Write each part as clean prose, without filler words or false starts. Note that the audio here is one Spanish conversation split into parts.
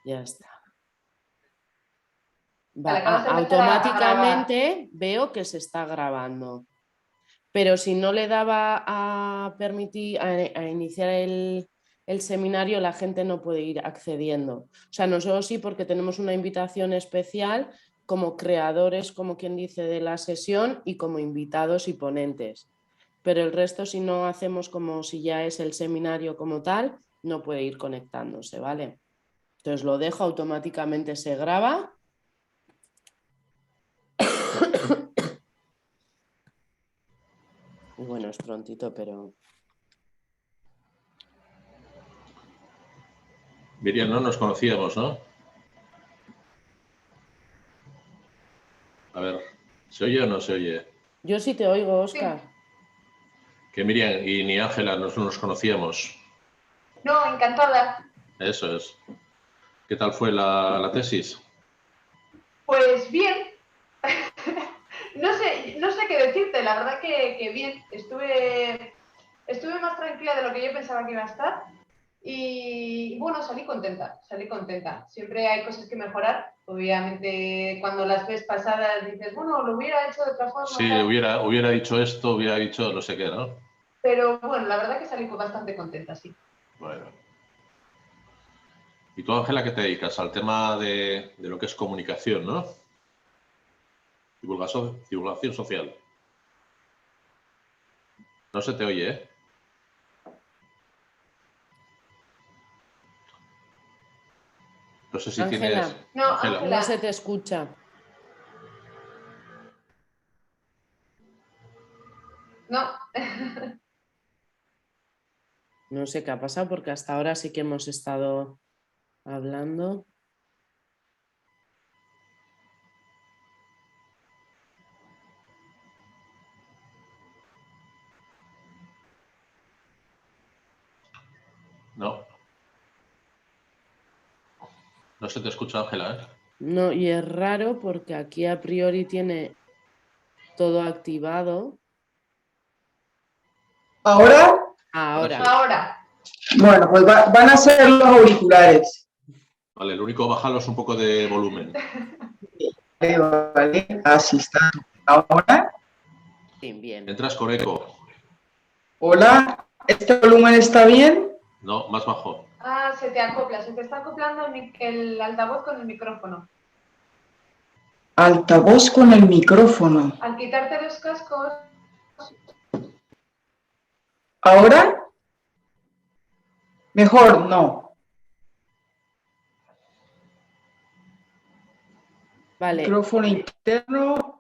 Ya está. Vale, acabas de empezar a Automáticamente veo que se está grabando. Pero si no le daba a permitir a iniciar el seminario, la gente no puede ir accediendo. O sea, nosotros sí, porque tenemos una invitación especial como creadores, como quien dice, de la sesión y como invitados y ponentes. Pero el resto, si no hacemos como si ya es el seminario como tal, no puede ir conectándose, ¿vale? Entonces lo dejo, automáticamente se graba. Y bueno, es prontito, pero... Miriam, no nos conocíamos, ¿no? A ver, ¿se oye o no se oye? Yo sí te oigo, Óscar. Sí. Que Miriam y ni Ángela no nos conocíamos. No, encantada. Eso es. ¿Qué tal fue la tesis? Pues bien. No sé qué decirte, la verdad que bien. Estuve más tranquila de lo que yo pensaba que iba a estar. Y bueno, salí contenta. Siempre hay cosas que mejorar. Obviamente, cuando las ves pasadas dices, bueno, lo hubiera hecho de otra forma. Sí, Tal. hubiera dicho esto, hubiera dicho no sé qué, ¿no? Pero bueno, la verdad que salí bastante contenta, sí. Bueno. ¿Y tú, Ángela, qué te dedicas? Al tema de lo que es comunicación, ¿no? Divulgación social. No se te oye, ¿eh? No sé si Ángela, tienes... No, Ángela. no Ángela. se te escucha. No. No sé qué ha pasado porque hasta ahora sí que hemos estado hablando. No. No se te escucha, Ángela, ¿eh? No, y es raro porque aquí a priori tiene todo activado. ¿Ahora? Ahora. Ahora. Bueno, pues van a ser los auriculares. Vale, lo único, bájalos un poco de volumen. Vale, así está. Ahora, Bien, bien. Entras con eco. hola, ¿este volumen está bien? No, más bajo. Ah, se te está acoplando el altavoz con el micrófono. Altavoz con el micrófono. Al quitarte los cascos. ¿Ahora? Mejor, no. Vale. Micrófono interno.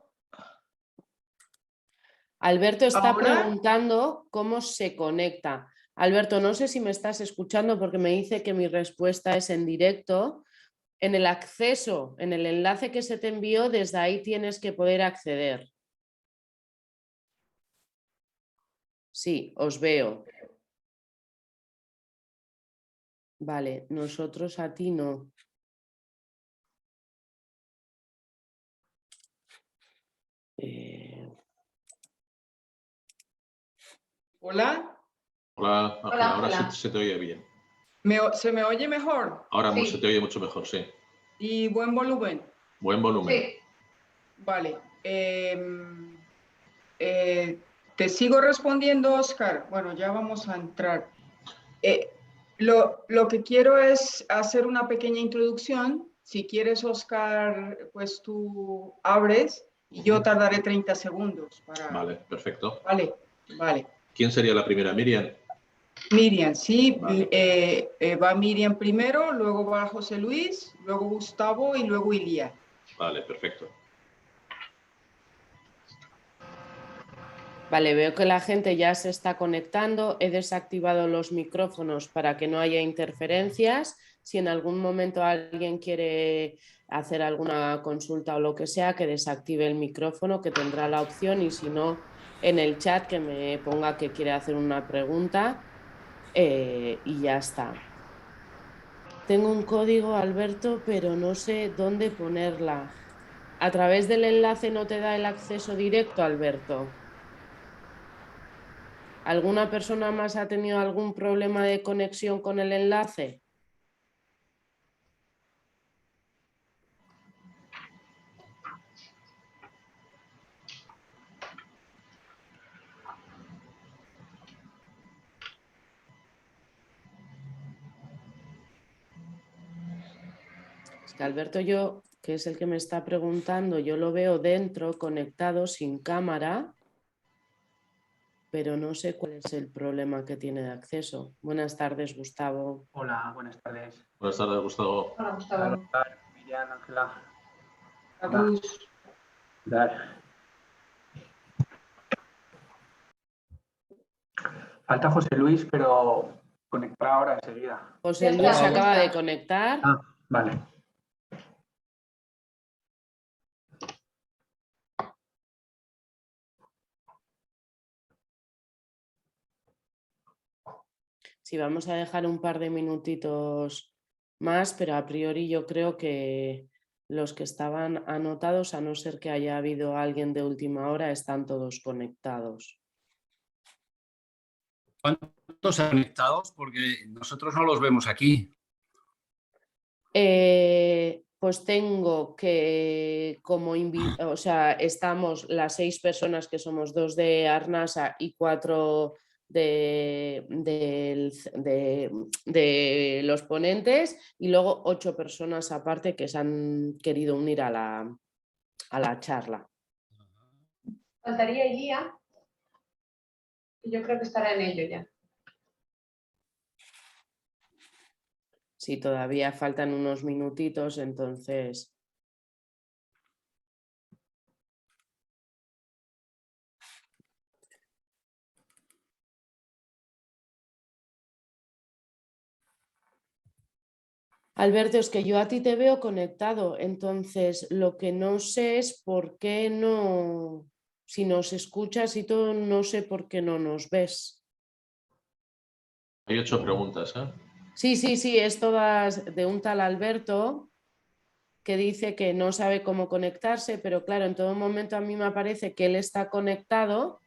Alberto está ¿Ahora? preguntando cómo se conecta. Alberto, no sé si me estás escuchando porque me dice que mi respuesta es en directo. En el acceso, en el enlace que se te envió, desde ahí tienes que poder acceder. Sí, os veo. Vale, nosotros a ti no. ¿Hola? Hola, Ángela, Hola, ahora Ángela. se te oye bien. ¿Se me oye mejor? Ahora Sí. se te oye mucho mejor, sí. ¿Y buen volumen? Buen volumen. Sí. Vale. Te sigo respondiendo, Óscar. Bueno, ya vamos a entrar. Lo que quiero es hacer una pequeña introducción. Si quieres, Óscar, pues tú abres y yo tardaré 30 segundos para... Vale, perfecto. Vale, vale. ¿Quién sería la primera? Miriam. Miriam, sí. Vale. Va Miriam primero, luego va José Luis, luego Gustavo y luego Ilía. Vale, perfecto. Vale, veo que la gente ya se está conectando. He desactivado los micrófonos para que no haya interferencias. Si en algún momento alguien quiere hacer alguna consulta o lo que sea, que desactive el micrófono, que tendrá la opción, y si no, en el chat que me ponga que quiere hacer una pregunta y ya está. Tengo un código, Alberto, pero no sé dónde ponerla. ¿A través del enlace no te da el acceso directo, Alberto? ¿Alguna persona más ha tenido algún problema de conexión con el enlace? Es que Alberto, yo, que es el que me está preguntando, yo lo veo dentro, conectado, sin cámara, pero no sé cuál es el problema que tiene de acceso. Buenas tardes, Gustavo. Hola, buenas tardes. Buenas tardes, Gustavo. Hola, Gustavo. Hola, Miriam, Ángela. Agus. Falta José Luis, pero conectará ahora enseguida. José Ya Luis está, se ya acaba está. de conectar. Ah, vale. Sí, vamos a dejar un par de minutitos más, pero a priori yo creo que los que estaban anotados, a no ser que haya habido alguien de última hora, están todos conectados. ¿Cuántos conectados? Porque nosotros no los vemos aquí. Pues tengo que, o sea, estamos las 6 personas que somos 2 de Arnasa y 4 de los ponentes, y luego 8 personas aparte que se han querido unir a la charla. Faltaría Guía. Y yo creo que estará en ello ya. Sí, todavía faltan unos minutitos, entonces... Alberto, es que yo a ti te veo conectado, entonces lo que no sé es por qué no, si nos escuchas y todo, no sé por qué no nos ves. Hay 8 preguntas, ¿eh? Sí, es todas de un tal Alberto que dice que no sabe cómo conectarse, pero claro, en todo momento a mí me parece que él está conectado,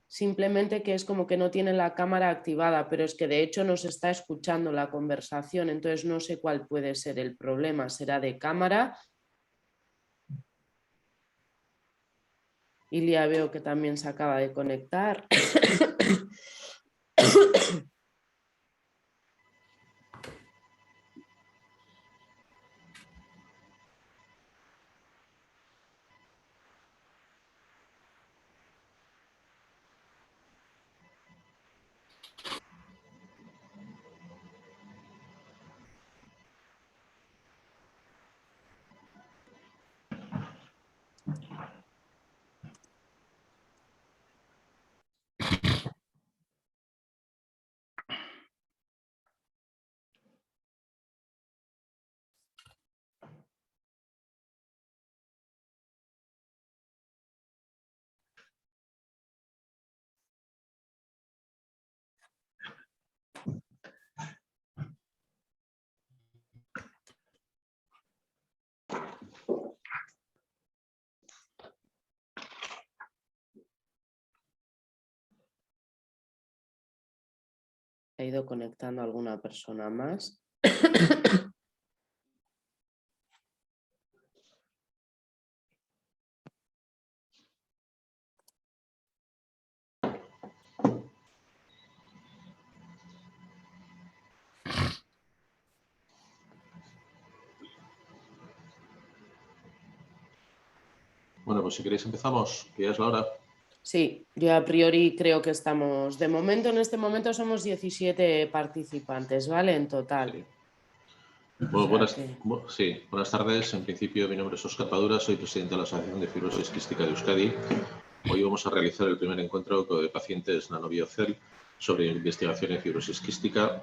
simplemente que es como que no tiene la cámara activada, pero es que de hecho nos está escuchando la conversación, entonces no sé cuál puede ser el problema, será de cámara. Ilia veo que también se acaba de conectar. Ha ido conectando alguna persona más. Bueno, pues si queréis empezamos, que ya es la hora. Sí, yo a priori creo que estamos, de momento, en este momento somos 17 participantes, ¿vale? En total. Sí. Bueno, buenas tardes. En principio, mi nombre es Óscar Padura, soy presidente de la Asociación de Fibrosis Quística de Euskadi. Hoy vamos a realizar el primer encuentro de pacientes nanobiocel sobre investigación en fibrosis quística.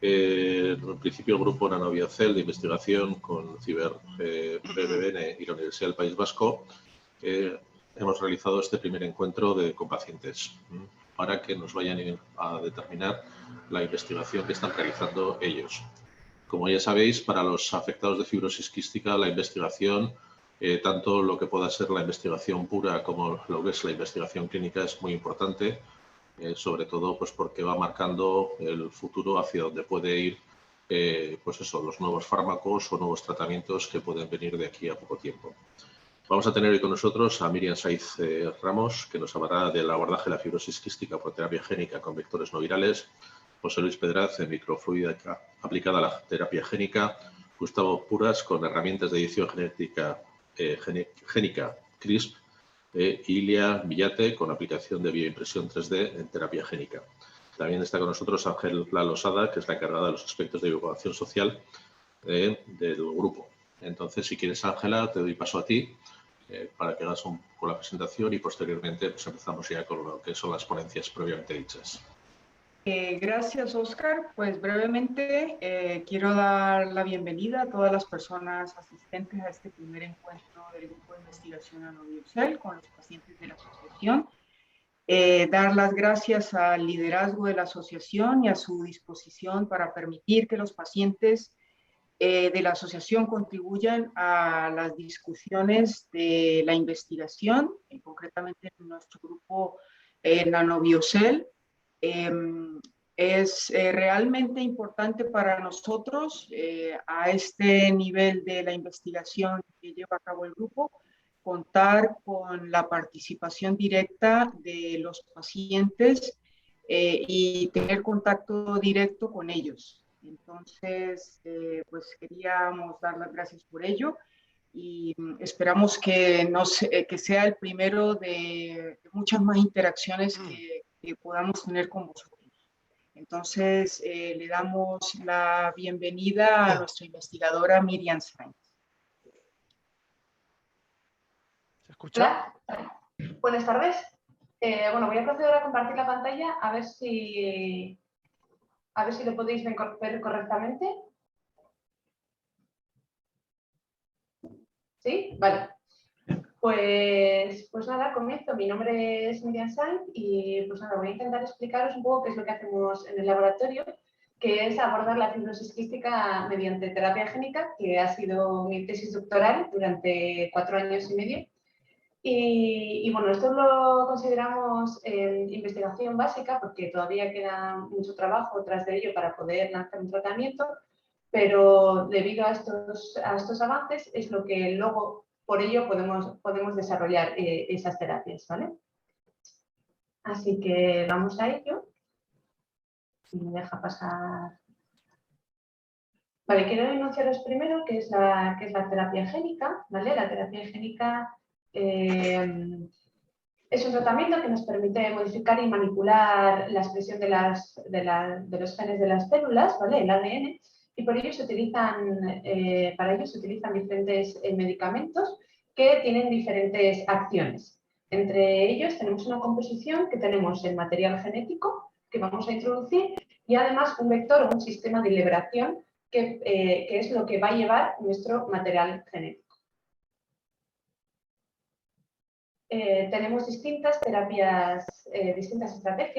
En principio, el grupo nanobiocel de investigación con CiberBBN y la Universidad del País Vasco hemos realizado este primer encuentro con pacientes para que nos vayan a determinar la investigación que están realizando ellos. Como ya sabéis, para los afectados de fibrosis quística, la investigación, tanto lo que pueda ser la investigación pura como lo que es la investigación clínica, es muy importante, sobre todo pues, porque va marcando el futuro hacia donde puede ir los nuevos fármacos o nuevos tratamientos que pueden venir de aquí a poco tiempo. Vamos a tener hoy con nosotros a Miriam Saiz Ramos, que nos hablará del abordaje de la fibrosis quística por terapia génica con vectores no virales. José Luis Pedraz, en microfluídica aplicada a la terapia génica, Gustavo Puras con herramientas de edición génica CRISP, Ilia Villate con aplicación de bioimpresión 3D en terapia génica. También está con nosotros Ángela Losada, que es la encargada de los aspectos de divulgación social del grupo. Entonces, si quieres, Ángela, te doy paso a ti para que hagas un poco la presentación y posteriormente pues, empezamos ya con lo que son las ponencias previamente dichas. Gracias, Óscar. Pues brevemente quiero dar la bienvenida a todas las personas asistentes a este primer encuentro del Grupo de Investigación Nanobiocell con los pacientes de la asociación. Dar las gracias al liderazgo de la asociación y a su disposición para permitir que los pacientes de la asociación contribuyan a las discusiones de la investigación, concretamente en nuestro grupo Nanobiocell. Es realmente importante para nosotros a este nivel de la investigación que lleva a cabo el grupo contar con la participación directa de los pacientes y tener contacto directo con ellos. Entonces, pues queríamos dar las gracias por ello y esperamos que sea el primero de muchas más interacciones que podamos tener con vosotros. Entonces, le damos la bienvenida a nuestra investigadora Miriam Sainz. ¿Se escucha? Hola, buenas tardes. Bueno, voy a proceder a compartir la pantalla a ver si lo podéis ver correctamente. ¿Sí? Vale. Pues nada, comienzo. Mi nombre es Miriam Sainz y pues nada, voy a intentar explicaros un poco qué es lo que hacemos en el laboratorio, que es abordar la fibrosis quística mediante terapia génica, que ha sido mi tesis doctoral durante 4 años y medio. Y bueno, esto lo consideramos investigación básica porque todavía queda mucho trabajo tras de ello para poder lanzar un tratamiento, pero debido a estos avances es lo que luego, por ello, podemos desarrollar esas terapias, ¿vale? Así que vamos a ello. Si me deja pasar. Vale, quiero enunciaros primero qué es la terapia génica, ¿vale? La terapia génica es un tratamiento que nos permite modificar y manipular la expresión de los genes de las células, ¿vale? El ADN, y por ello para ello se utilizan diferentes medicamentos que tienen diferentes acciones. Entre ellos tenemos una composición que tenemos el material genético que vamos a introducir y además un vector o un sistema de liberación que es lo que va a llevar nuestro material genético. Tenemos distintas estrategias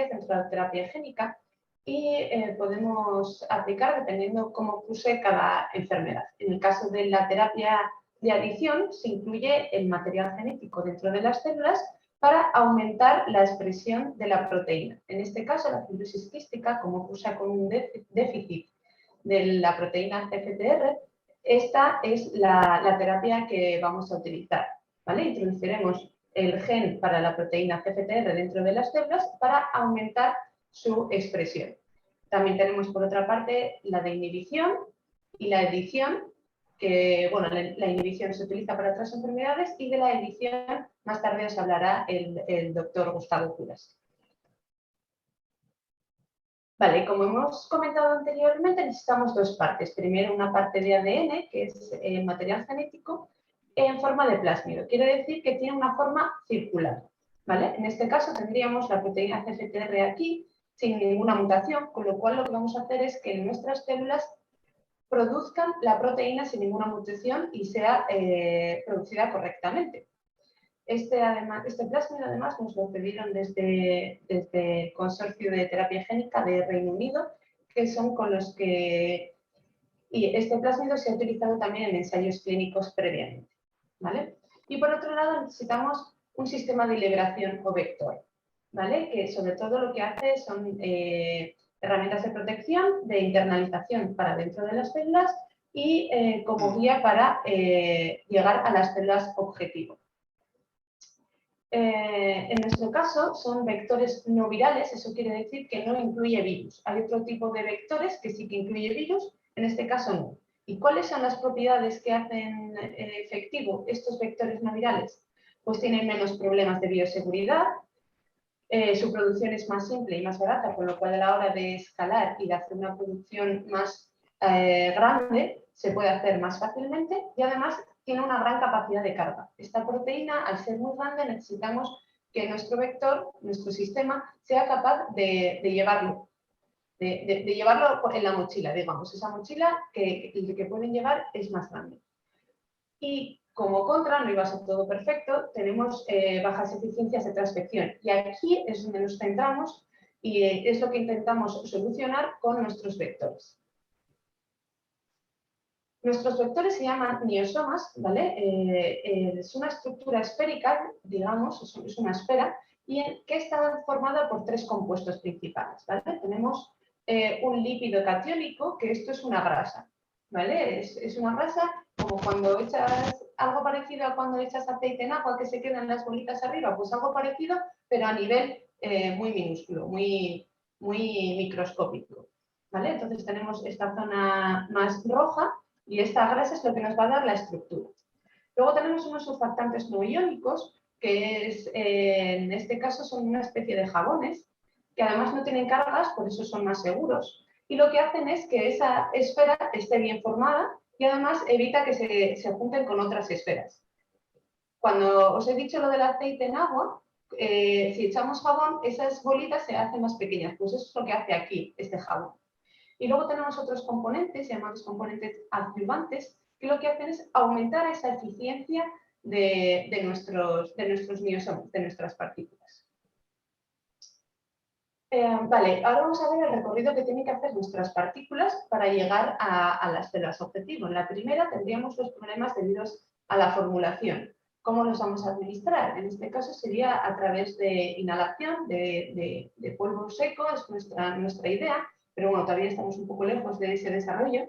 dentro de la terapia génica y podemos aplicar dependiendo cómo curse cada enfermedad. En el caso de la terapia de adición, se incluye el material genético dentro de las células para aumentar la expresión de la proteína. En este caso, la fibrosis quística, como cursa con un déficit de la proteína CFTR, esta es la terapia que vamos a utilizar, ¿vale? Introduciremos el gen para la proteína CFTR dentro de las células para aumentar su expresión. También tenemos, por otra parte, la de inhibición y la edición, que, bueno, la inhibición se utiliza para otras enfermedades y de la edición más tarde os hablará el doctor Gustavo Puras. Vale, como hemos comentado anteriormente, necesitamos 2 partes. Primero, una parte de ADN, que es el material genético, en forma de plásmido. Quiere decir que tiene una forma circular, ¿vale? En este caso tendríamos la proteína CFTR aquí, sin ninguna mutación, con lo cual lo que vamos a hacer es que nuestras células produzcan la proteína sin ninguna mutación y sea producida correctamente. Este plásmido además nos lo pidieron desde el Consorcio de Terapia Génica de Reino Unido, que son con los que... Y este plásmido se ha utilizado también en ensayos clínicos previamente, ¿vale? Y por otro lado necesitamos un sistema de liberación o vector, ¿vale? Que sobre todo lo que hace son herramientas de protección, de internalización para dentro de las células y como guía para llegar a las células objetivo. En nuestro caso son vectores no virales, eso quiere decir que no incluye virus. Hay otro tipo de vectores que sí que incluye virus, en este caso no. ¿Y cuáles son las propiedades que hacen efectivo estos vectores no virales? Pues tienen menos problemas de bioseguridad, su producción es más simple y más barata, con lo cual a la hora de escalar y de hacer una producción más grande se puede hacer más fácilmente y además tiene una gran capacidad de carga. Esta proteína, al ser muy grande, necesitamos que nuestro vector, nuestro sistema, sea capaz de llevarlo. De llevarlo en la mochila, digamos. Esa mochila que pueden llevar es más grande. Y como contra, no iba a ser todo perfecto, tenemos bajas eficiencias de transfección. Y aquí es donde nos centramos y es lo que intentamos solucionar con nuestros vectores. Nuestros vectores se llaman niosomas, ¿vale? Es una estructura esférica, digamos, es una esfera, y que está formada por tres compuestos principales, ¿vale? Tenemos un lípido catiónico, que esto es una grasa, ¿vale? Es una grasa como cuando echas algo parecido a cuando echas aceite en agua que se quedan las bolitas arriba, pues algo parecido, pero a nivel muy minúsculo, muy microscópico, ¿vale? Entonces tenemos esta zona más roja y esta grasa es lo que nos va a dar la estructura. Luego tenemos unos surfactantes no iónicos, que en este caso son una especie de jabones, que además no tienen cargas, por eso son más seguros. Y lo que hacen es que esa esfera esté bien formada y además evita que se junten con otras esferas. Cuando os he dicho lo del aceite en agua, si echamos jabón, esas bolitas se hacen más pequeñas. Pues eso es lo que hace aquí este jabón. Y luego tenemos otros componentes, llamados componentes adyuvantes, que lo que hacen es aumentar esa eficiencia de nuestros niosomas, de nuestras partículas. Vale, ahora vamos a ver el recorrido que tienen que hacer nuestras partículas para llegar a las células objetivo. En la primera tendríamos los problemas debidos a la formulación. ¿Cómo los vamos a administrar? En este caso sería a través de inhalación de polvo seco, es nuestra idea, pero bueno, todavía estamos un poco lejos de ese desarrollo.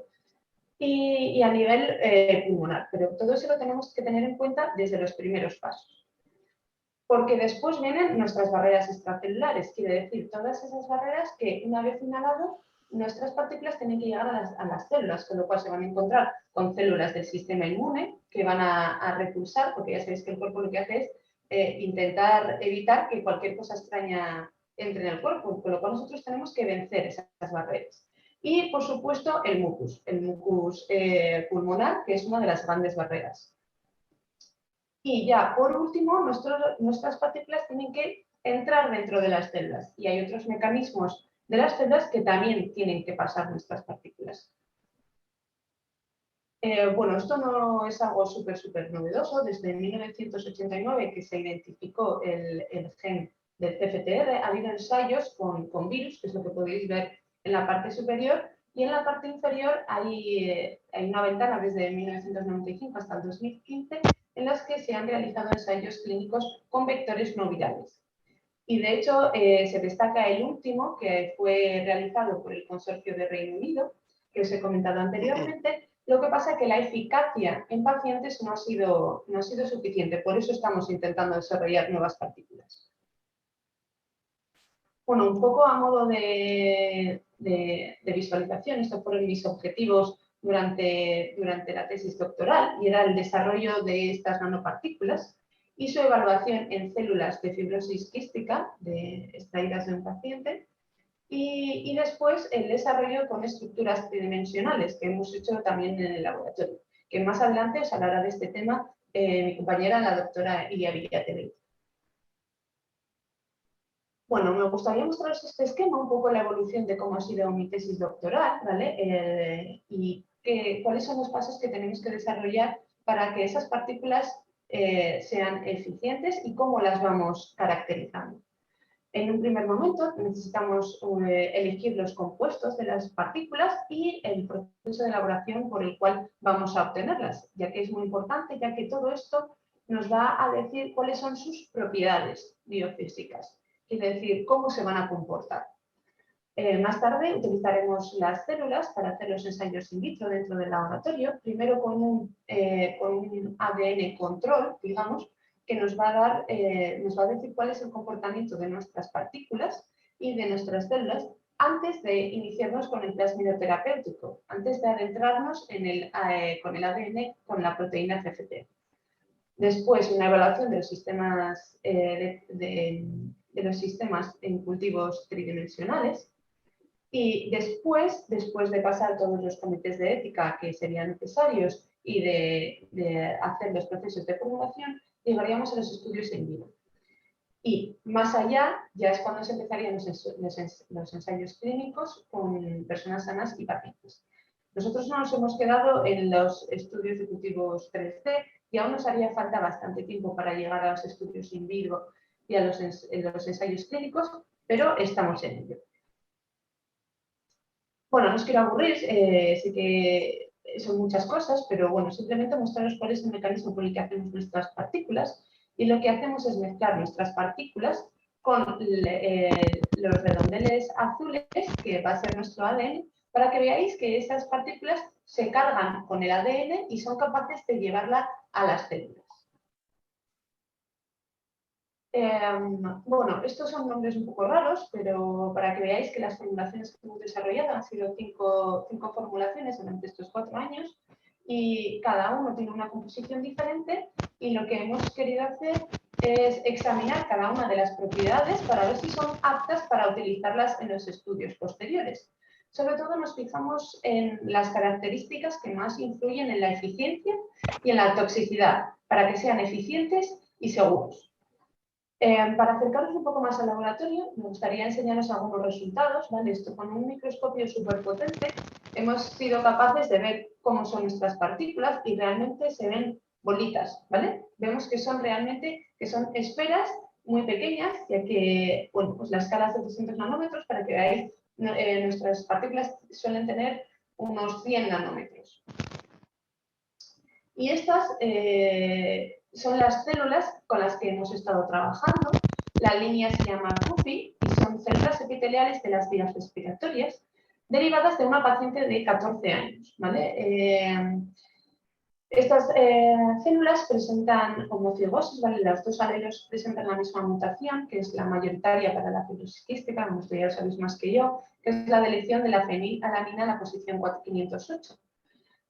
Y a nivel pulmonar, pero todo eso lo tenemos que tener en cuenta desde los primeros pasos. Porque después vienen nuestras barreras extracelulares, quiere decir, todas esas barreras que una vez inhalado, nuestras partículas tienen que llegar a las células, con lo cual se van a encontrar con células del sistema inmune que van a repulsar, porque ya sabéis que el cuerpo lo que hace es intentar evitar que cualquier cosa extraña entre en el cuerpo, con lo cual nosotros tenemos que vencer esas barreras. Y, por supuesto, el mucus pulmonar, que es una de las grandes barreras. Y ya, por último, nuestras partículas tienen que entrar dentro de las células. Y hay otros mecanismos de las células que también tienen que pasar nuestras partículas. Bueno, esto no es algo súper novedoso. Desde 1989 que se identificó el gen del CFTR, ha habido ensayos con virus, que es lo que podéis ver en la parte superior, y en la parte inferior hay una ventana desde 1995 hasta el 2015 en las que se han realizado ensayos clínicos con vectores no virales. Y de hecho se destaca el último que fue realizado por el Consorcio de Reino Unido, que os he comentado anteriormente. Lo que pasa es que la eficacia en pacientes no ha sido suficiente, por eso estamos intentando desarrollar nuevas partículas. Bueno, un poco a modo de visualización, estos fueron mis objetivos durante la tesis doctoral y era el desarrollo de estas nanopartículas y su evaluación en células de fibrosis quística extraídas de un paciente y después el desarrollo con estructuras tridimensionales que hemos hecho también en el laboratorio, que más adelante os hablará de este tema mi compañera, la doctora Iria Villatelli. Bueno, me gustaría mostraros este esquema, un poco la evolución de cómo ha sido mi tesis doctoral, ¿vale? Y cuáles son los pasos que tenemos que desarrollar para que esas partículas sean eficientes y cómo las vamos caracterizando. En un primer momento necesitamos elegir los compuestos de las partículas y el proceso de elaboración por el cual vamos a obtenerlas, ya que es muy importante, ya que todo esto nos va a decir cuáles son sus propiedades biofísicas. Es decir, cómo se van a comportar. Más tarde utilizaremos las células para hacer los ensayos in vitro dentro del laboratorio, primero con un ADN control, digamos, que nos va a decir cuál es el comportamiento de nuestras partículas y de nuestras células antes de iniciarnos con el plásmido terapéutico, antes de adentrarnos con el ADN, con la proteína CFTR. Después, una evaluación de los sistemas, de los sistemas en cultivos tridimensionales. Y después de pasar todos los comités de ética que serían necesarios y de hacer los procesos de formulación, llegaríamos a los estudios in vivo. Y más allá, ya es cuando se empezarían los ensayos clínicos con personas sanas y pacientes. Nosotros no nos hemos quedado en los estudios de cultivos 3D y aún nos haría falta bastante tiempo para llegar a los estudios in vivo y a los ensayos clínicos, pero estamos en ello. Bueno, no os quiero aburrir, sé que son muchas cosas, pero bueno, simplemente mostraros cuál es el mecanismo por el que hacemos nuestras partículas. Y lo que hacemos es mezclar nuestras partículas con los redondeles azules, que va a ser nuestro ADN, para que veáis que esas partículas se cargan con el ADN y son capaces de llevarla a las células. Bueno, estos son nombres un poco raros, pero para que veáis que las formulaciones que hemos desarrollado han sido cinco formulaciones durante estos 4 años y cada uno tiene una composición diferente y lo que hemos querido hacer es examinar cada una de las propiedades para ver si son aptas para utilizarlas en los estudios posteriores. Sobre todo nos fijamos en las características que más influyen en la eficiencia y en la toxicidad, para que sean eficientes y seguros. Para acercaros un poco más al laboratorio, me gustaría enseñaros algunos resultados, ¿vale? Esto con un microscopio súper potente hemos sido capaces de ver cómo son nuestras partículas y realmente se ven bolitas, ¿vale? Vemos que son realmente esferas muy pequeñas, ya que, bueno, pues la escala es de 200 nanómetros, para que veáis, nuestras partículas suelen tener unos 100 nanómetros. Y estas son las células con las que hemos estado trabajando. La línea se llama CUPI y son células epiteliales de las vías respiratorias derivadas de una paciente de 14 años. ¿Vale? Estas células presentan homocigosis, ¿vale? Los dos alelos presentan la misma mutación, que es la mayoritaria para la fibrosis quística, como ustedes ya lo sabéis más que yo, que es la deleción de la fenilalanina en la posición 4508.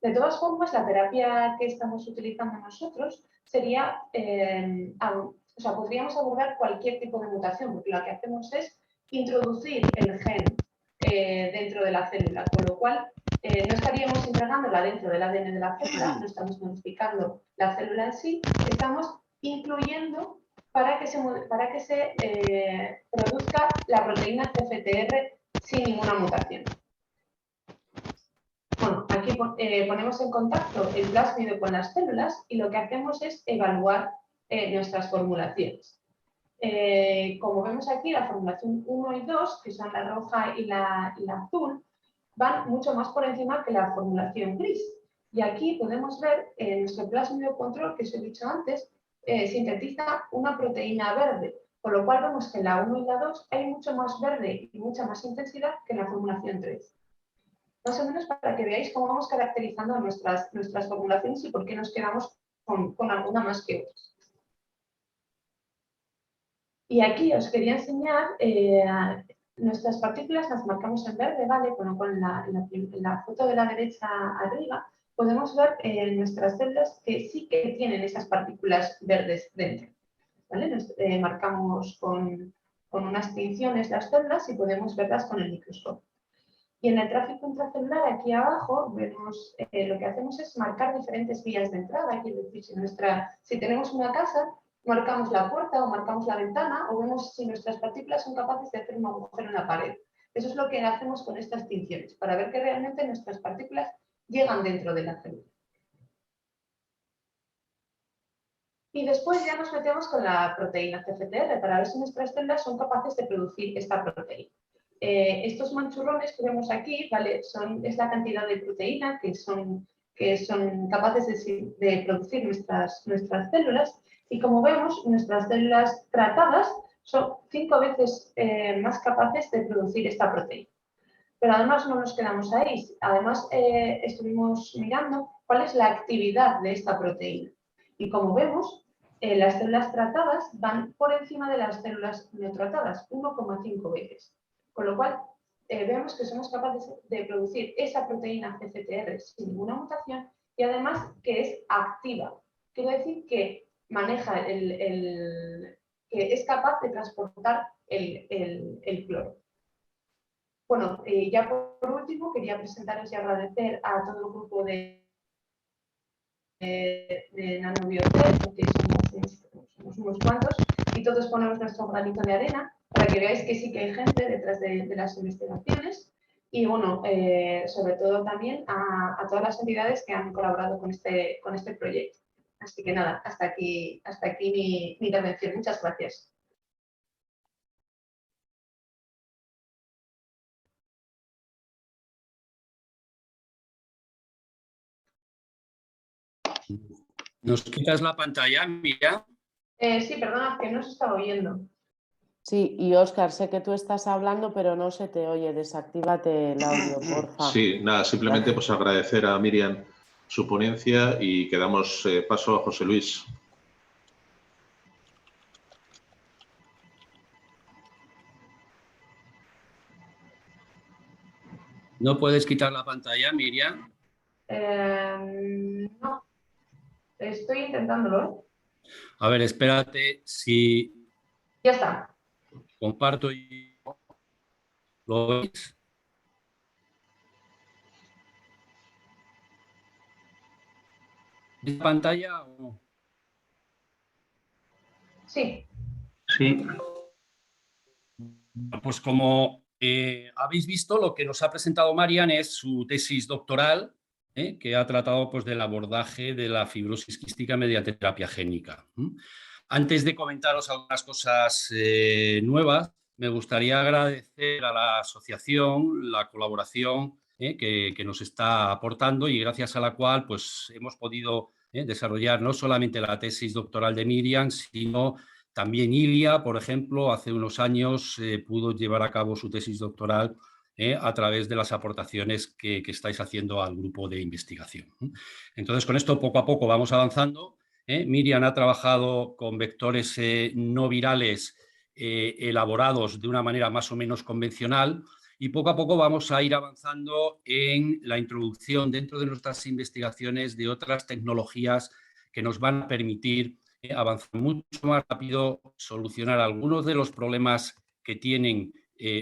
De todas formas, la terapia que estamos utilizando nosotros sería, podríamos abordar cualquier tipo de mutación, porque lo que hacemos es introducir el gen dentro de la célula, con lo cual no estaríamos integrándola dentro del ADN de la célula, no estamos modificando la célula en sí, estamos incluyendo para que se produzca la proteína CFTR sin ninguna mutación. Bueno, aquí ponemos en contacto el plásmido con las células y lo que hacemos es evaluar nuestras formulaciones. Como vemos aquí, la formulación 1 y 2, que son la roja y la azul, van mucho más por encima que la formulación gris. Y aquí podemos ver nuestro plásmido control, que os he dicho antes, sintetiza una proteína verde, con lo cual vemos que en la 1 y la 2 hay mucho más verde y mucha más intensidad que en la formulación 3. Más o menos para que veáis cómo vamos caracterizando nuestras formulaciones y por qué nos quedamos con alguna más que otras. Y aquí os quería enseñar, nuestras partículas las marcamos en verde, ¿vale? Bueno, con la foto de la derecha arriba podemos ver nuestras células que sí que tienen esas partículas verdes dentro, ¿vale? Marcamos con unas tinciones las células y podemos verlas con el microscopio. Y en el tráfico intracelular, aquí abajo, vemos, lo que hacemos es marcar diferentes vías de entrada. Quiero decir, si tenemos una casa, marcamos la puerta o marcamos la ventana, o vemos si nuestras partículas son capaces de hacer un agujero en la pared. Eso es lo que hacemos con estas tinciones, para ver que realmente nuestras partículas llegan dentro de la célula. Y después ya nos metemos con la proteína CFTR, para ver si nuestras células son capaces de producir esta proteína. Estos manchurrones que vemos aquí, ¿vale? Es la cantidad de proteína que son capaces de producir nuestras células. Y como vemos, nuestras células tratadas son 5 veces más capaces de producir esta proteína. Pero además no nos quedamos ahí. Además, estuvimos mirando cuál es la actividad de esta proteína. Y como vemos, las células tratadas van por encima de las células no tratadas, 1,5 veces. Con lo cual, vemos que somos capaces de producir esa proteína CCTR sin ninguna mutación y además que es activa. Quiero decir que maneja que es capaz de transportar el cloro. Bueno, ya por último quería presentaros y agradecer a todo el grupo de Nanobiocell, porque somos unos cuantos y todos ponemos nuestro granito de arena para que veáis que sí que hay gente detrás de las investigaciones y bueno, sobre todo también a todas las entidades que han colaborado con este proyecto. Así que nada, hasta aquí mi intervención. Muchas gracias. ¿Nos quitas la pantalla, Miriam? Sí, perdona, que no se estaba oyendo. Sí, y Óscar, sé que tú estás hablando, pero no se te oye. Desactívate el audio, porfa. Sí, nada, simplemente pues agradecer a Miriam su ponencia y que damos paso a José Luis. ¿No puedes quitar la pantalla, Miriam? No, estoy intentándolo. A ver, espérate, si Ya está. comparto y lo veis. ¿Ves la pantalla o no? Sí. Sí. Pues como habéis visto, lo que nos ha presentado Marian es su tesis doctoral, que ha tratado pues, del abordaje de la fibrosis quística mediante terapia génica. Antes de comentaros algunas cosas nuevas, me gustaría agradecer a la asociación la colaboración que nos está aportando y gracias a la cual pues, hemos podido desarrollar no solamente la tesis doctoral de Miriam, sino también Ilia, por ejemplo, hace unos años pudo llevar a cabo su tesis doctoral a través de las aportaciones que estáis haciendo al grupo de investigación. Entonces, con esto poco a poco vamos avanzando. Miriam ha trabajado con vectores no virales elaborados de una manera más o menos convencional y poco a poco vamos a ir avanzando en la introducción dentro de nuestras investigaciones de otras tecnologías que nos van a permitir avanzar mucho más rápido, solucionar algunos de los problemas que tienen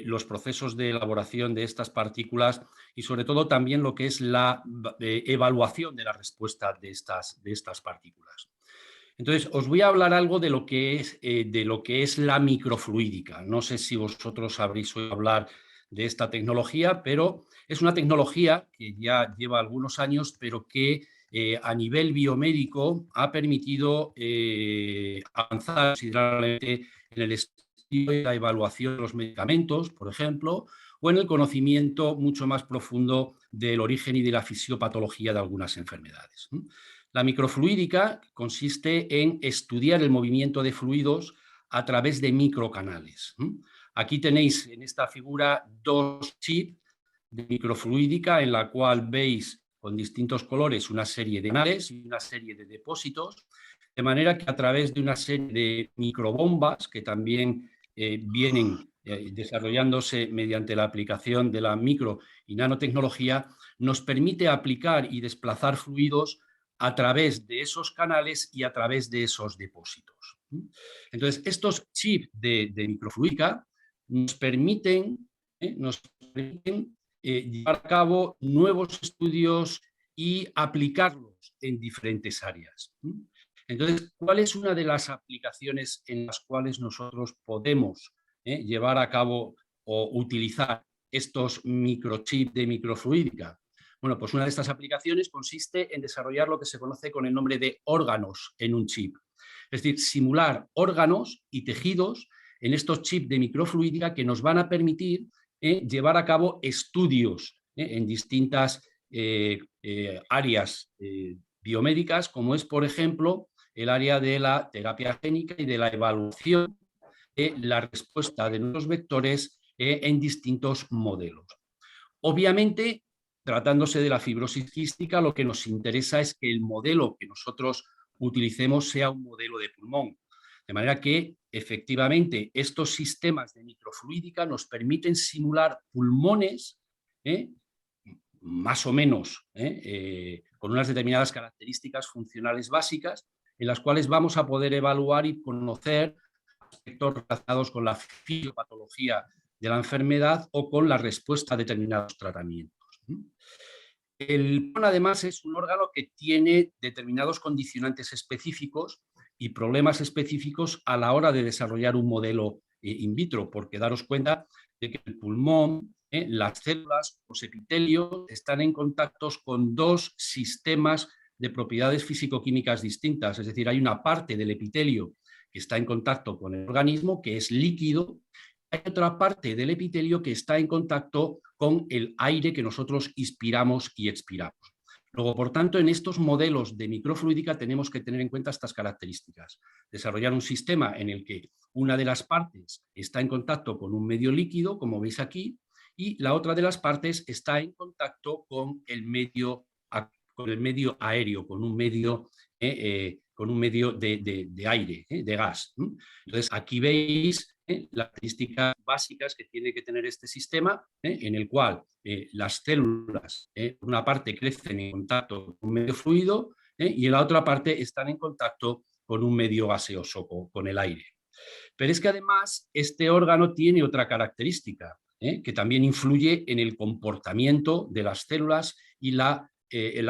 los procesos de elaboración de estas partículas y sobre todo también lo que es la evaluación de la respuesta de estas partículas. Entonces, os voy a hablar algo de lo que es la microfluídica. No sé si vosotros habréis oído hablar de esta tecnología, pero es una tecnología que ya lleva algunos años, pero que a nivel biomédico ha permitido avanzar considerablemente en el estudio y la evaluación de los medicamentos, por ejemplo, o en el conocimiento mucho más profundo del origen y de la fisiopatología de algunas enfermedades. La microfluídica consiste en estudiar el movimiento de fluidos a través de microcanales. Aquí tenéis en esta figura dos chips de microfluídica en la cual veis con distintos colores una serie de canales y una serie de depósitos, de manera que a través de una serie de microbombas que también vienen desarrollándose mediante la aplicación de la micro y nanotecnología, nos permite aplicar y desplazar fluidos a través de esos canales y a través de esos depósitos. Entonces, estos chips de microfluídica nos permiten llevar a cabo nuevos estudios y aplicarlos en diferentes áreas. Entonces, ¿cuál es una de las aplicaciones en las cuales nosotros podemos llevar a cabo o utilizar estos microchips de microfluídica? Bueno, pues una de estas aplicaciones consiste en desarrollar lo que se conoce con el nombre de órganos en un chip. Es decir, simular órganos y tejidos en estos chips de microfluídica que nos van a permitir llevar a cabo estudios en distintas áreas biomédicas, como es, por ejemplo, el área de la terapia génica y de la evaluación de la respuesta de nuestros vectores en distintos modelos. Obviamente, tratándose de la fibrosis quística, lo que nos interesa es que el modelo que nosotros utilicemos sea un modelo de pulmón. De manera que efectivamente, estos sistemas de microfluídica nos permiten simular pulmones, más o menos, con unas determinadas características funcionales básicas, en las cuales vamos a poder evaluar y conocer aspectos relacionados con la fisiopatología de la enfermedad o con la respuesta a determinados tratamientos. El pulmón, además, es un órgano que tiene determinados condicionantes específicos y problemas específicos a la hora de desarrollar un modelo in vitro, porque daros cuenta de que el pulmón, las células, los epitelios, están en contacto con dos sistemas de propiedades físico-químicas distintas. Es decir, hay una parte del epitelio que está en contacto con el organismo, que es líquido. Hay otra parte del epitelio que está en contacto con el aire que nosotros inspiramos y expiramos. Luego, por tanto, en estos modelos de microfluídica tenemos que tener en cuenta estas características. Desarrollar un sistema en el que una de las partes está en contacto con un medio líquido, como veis aquí, y la otra de las partes está en contacto con el medio aéreo, con un medio de aire, de gas. Entonces, aquí veis las características básicas que tiene que tener este sistema, en el cual las células, por una parte, crecen en contacto con un medio fluido y en la otra parte están en contacto con un medio gaseoso, con el aire. Pero es que además este órgano tiene otra característica, que también influye en el comportamiento de las células y la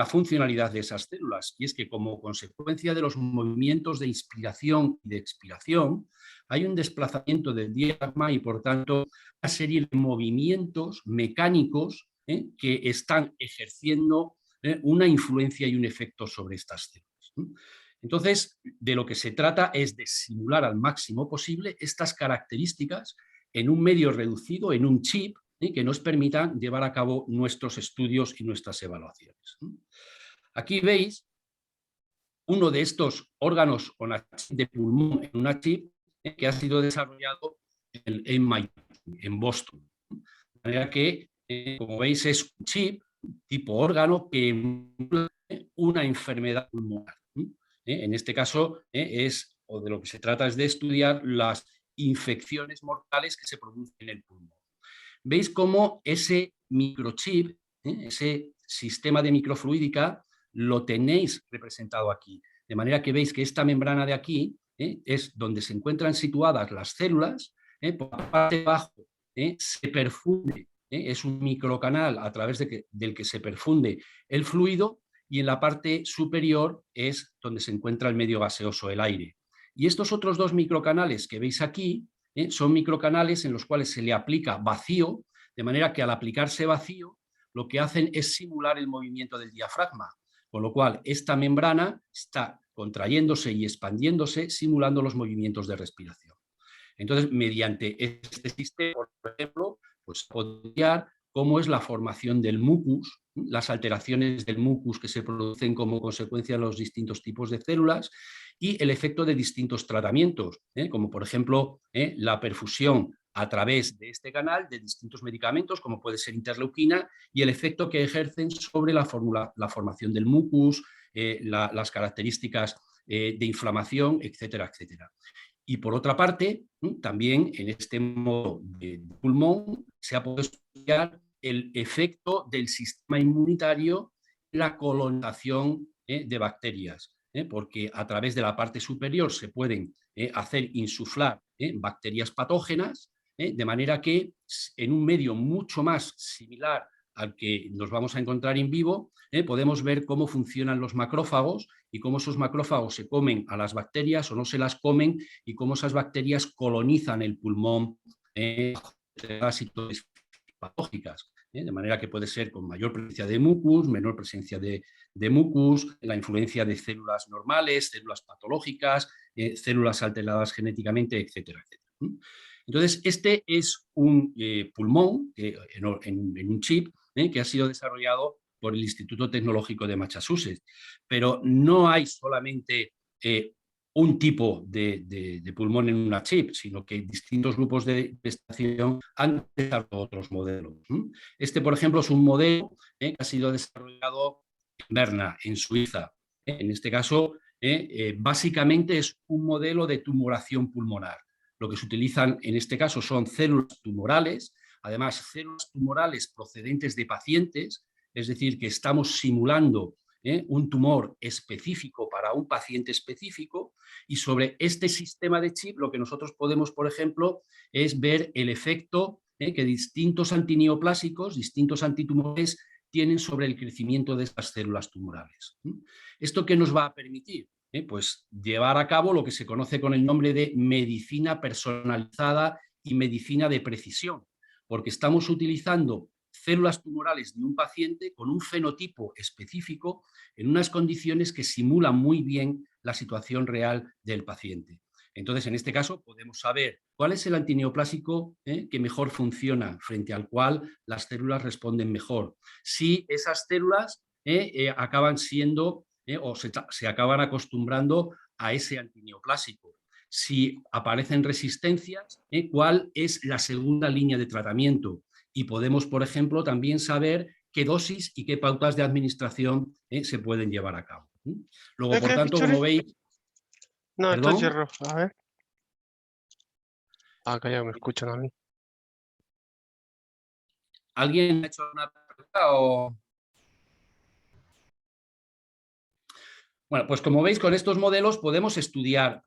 funcionalidad de esas células, y es que como consecuencia de los movimientos de inspiración y de expiración hay un desplazamiento del diafragma y por tanto una serie de movimientos mecánicos que están ejerciendo una influencia y un efecto sobre estas células. Entonces, de lo que se trata es de simular al máximo posible estas características en un medio reducido, en un chip, que nos permitan llevar a cabo nuestros estudios y nuestras evaluaciones. Aquí veis uno de estos órganos de pulmón en una chip que ha sido desarrollado en MIT, en Boston. De manera que, como veis, es un chip tipo órgano que emula una enfermedad pulmonar. En este caso, o de lo que se trata es de estudiar las infecciones mortales que se producen en el pulmón. Veis cómo ese microchip, ese sistema de microfluídica, lo tenéis representado aquí. De manera que veis que esta membrana de aquí es donde se encuentran situadas las células. Por la parte de abajo se perfunde, es un microcanal a través del que se perfunde el fluido, y en la parte superior es donde se encuentra el medio gaseoso, el aire. Y estos otros dos microcanales que veis aquí son microcanales en los cuales se le aplica vacío, de manera que al aplicarse vacío lo que hacen es simular el movimiento del diafragma, con lo cual esta membrana está contrayéndose y expandiéndose, simulando los movimientos de respiración. Entonces, mediante este sistema, por ejemplo, pues podría cómo es la formación del mucus, las alteraciones del mucus que se producen como consecuencia de los distintos tipos de células y el efecto de distintos tratamientos, como por ejemplo la perfusión a través de este canal de distintos medicamentos, como puede ser interleuquina, y el efecto que ejercen sobre la formación del mucus, las características de inflamación, etcétera, etcétera. Y por otra parte, también en este modo de pulmón se ha podido estudiar el efecto del sistema inmunitario en la colonización de bacterias, porque a través de la parte superior se pueden hacer insuflar bacterias patógenas, de manera que en un medio mucho más similar al que nos vamos a encontrar en vivo, podemos ver cómo funcionan los macrófagos y cómo esos macrófagos se comen a las bacterias o no se las comen, y cómo esas bacterias colonizan el pulmón de situaciones patológicas, de manera que puede ser con mayor presencia de mucus, menor presencia de mucus, la influencia de células normales, células patológicas, células alteradas genéticamente, etcétera, etcétera. Entonces, este es un pulmón en un chip que ha sido desarrollado por el Instituto Tecnológico de Massachusetts. Pero no hay solamente un tipo de pulmón en una chip, sino que distintos grupos de investigación han desarrollado otros modelos. Este, por ejemplo, es un modelo que ha sido desarrollado en Berna, en Suiza. En este caso, básicamente es un modelo de tumoración pulmonar. lo que se utilizan en este caso son células tumorales, además células tumorales procedentes de pacientes, es decir, que estamos simulando un tumor específico para un paciente específico, y sobre este sistema de chip lo que nosotros podemos, por ejemplo, es ver el efecto que distintos antineoplásicos, distintos antitumores tienen sobre el crecimiento de estas células tumorales. ¿Esto qué nos va a permitir? Pues llevar a cabo lo que se conoce con el nombre de medicina personalizada y medicina de precisión, porque estamos utilizando células tumorales de un paciente con un fenotipo específico en unas condiciones que simulan muy bien la situación real del paciente. Entonces, en este caso, podemos saber cuál es el antineoplásico que mejor funciona, frente al cual las células responden mejor. Si esas células acaban siendo o se acaban acostumbrando a ese antineoplásico. Si aparecen resistencias, cuál es la segunda línea de tratamiento. Y podemos, por ejemplo, también saber qué dosis y qué pautas de administración se pueden llevar a cabo. Luego, por tanto, como veis... No, ¿Perdón? esto cierro. A ver. Acá ya me escuchan a mí. ¿Alguien ha hecho una pregunta o...? Bueno, pues como veis, con estos modelos podemos estudiar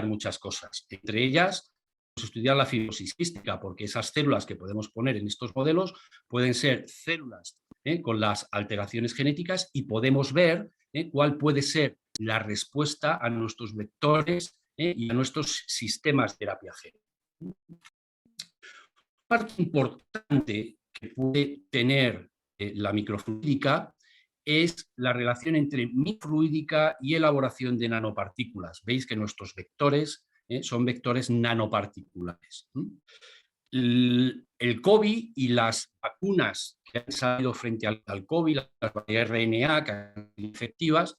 muchas cosas. Entre ellas, podemos estudiar la fibrosis quística, porque esas células que podemos poner en estos modelos pueden ser células con las alteraciones genéticas, y podemos ver cuál puede ser la respuesta a nuestros vectores y a nuestros sistemas de terapia génica. Una parte importante que puede tener la microfluídica es la relación entre microfluídica y elaboración de nanopartículas. Veis que nuestros vectores son vectores nanoparticulares. El COVID y las vacunas que han salido frente al COVID, las RNA que han sido efectivas,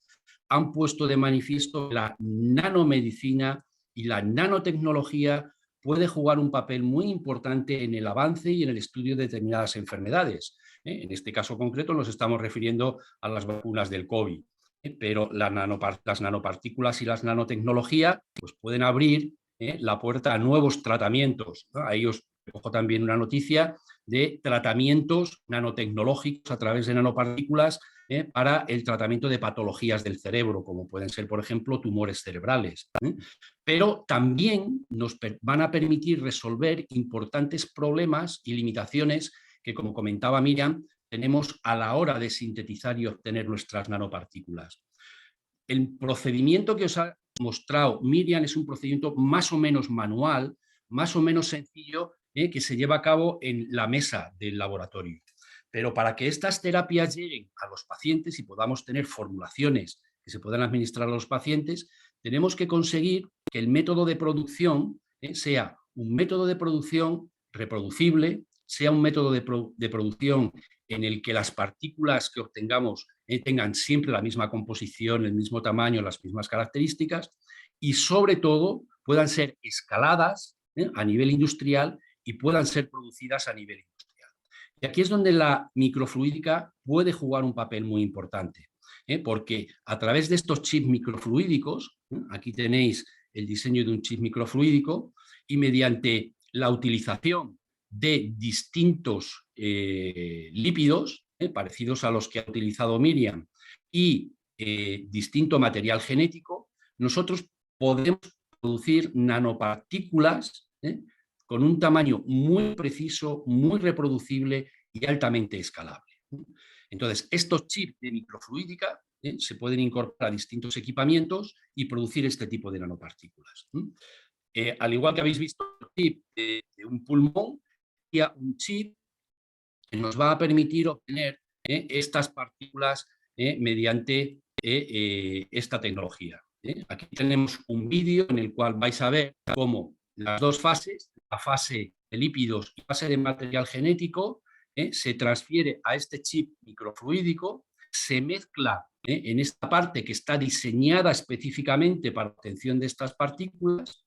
han puesto de manifiesto que la nanomedicina y la nanotecnología puede jugar un papel muy importante en el avance y en el estudio de determinadas enfermedades. En este caso concreto nos estamos refiriendo a las vacunas del COVID, pero las nanopartículas y las nanotecnologías pues pueden abrir la puerta a nuevos tratamientos. Ahí os recojo también una noticia de tratamientos nanotecnológicos a través de nanopartículas para el tratamiento de patologías del cerebro, como pueden ser, por ejemplo, tumores cerebrales. Pero también nos van a permitir resolver importantes problemas y limitaciones que, como comentaba Miriam, tenemos a la hora de sintetizar y obtener nuestras nanopartículas. El procedimiento que os ha mostrado Miriam es un procedimiento más o menos manual, más o menos sencillo, que se lleva a cabo en la mesa del laboratorio. Pero para que estas terapias lleguen a los pacientes y podamos tener formulaciones que se puedan administrar a los pacientes, tenemos que conseguir que el método de producción sea un método de producción reproducible, sea un método de producción en el que las partículas que obtengamos tengan siempre la misma composición, el mismo tamaño, las mismas características, y sobre todo puedan ser escaladas a nivel industrial y puedan ser producidas a nivel industrial. Y aquí es donde la microfluídica puede jugar un papel muy importante, porque a través de estos chips microfluídicos, aquí tenéis el diseño de un chip microfluídico, y mediante la utilización de distintos lípidos, parecidos a los que ha utilizado Miriam, y distinto material genético, nosotros podemos producir nanopartículas con un tamaño muy preciso, muy reproducible y altamente escalable. Entonces, estos chips de microfluídica se pueden incorporar a distintos equipamientos y producir este tipo de nanopartículas. Al igual que habéis visto el chip de un pulmón, un chip que nos va a permitir obtener estas partículas mediante esta tecnología. Aquí tenemos un vídeo en el cual vais a ver cómo las dos fases, la fase de lípidos y la fase de material genético, se transfiere a este chip microfluídico, se mezcla en esta parte que está diseñada específicamente para la obtención de estas partículas.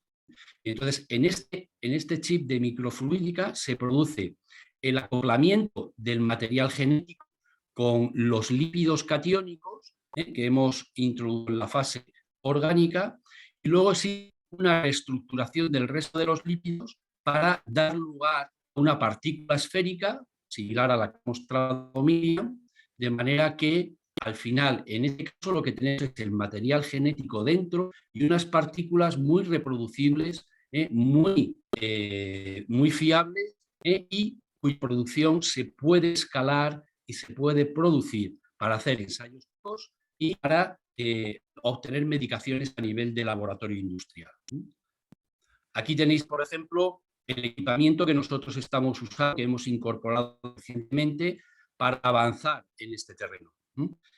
Entonces, en este chip de microfluídica se produce el acoplamiento del material genético con los lípidos catiónicos que hemos introducido en la fase orgánica, y luego sí una reestructuración del resto de los lípidos para dar lugar a una partícula esférica, similar a la que ha mostrado Miriam, de manera que al final, en este caso, lo que tenemos es el material genético dentro y unas partículas muy reproducibles, muy fiables y cuya producción se puede escalar y se puede producir para hacer ensayos y para obtener medicaciones a nivel de laboratorio industrial. Aquí tenéis, por ejemplo, el equipamiento que nosotros estamos usando, que hemos incorporado recientemente para avanzar en este terreno.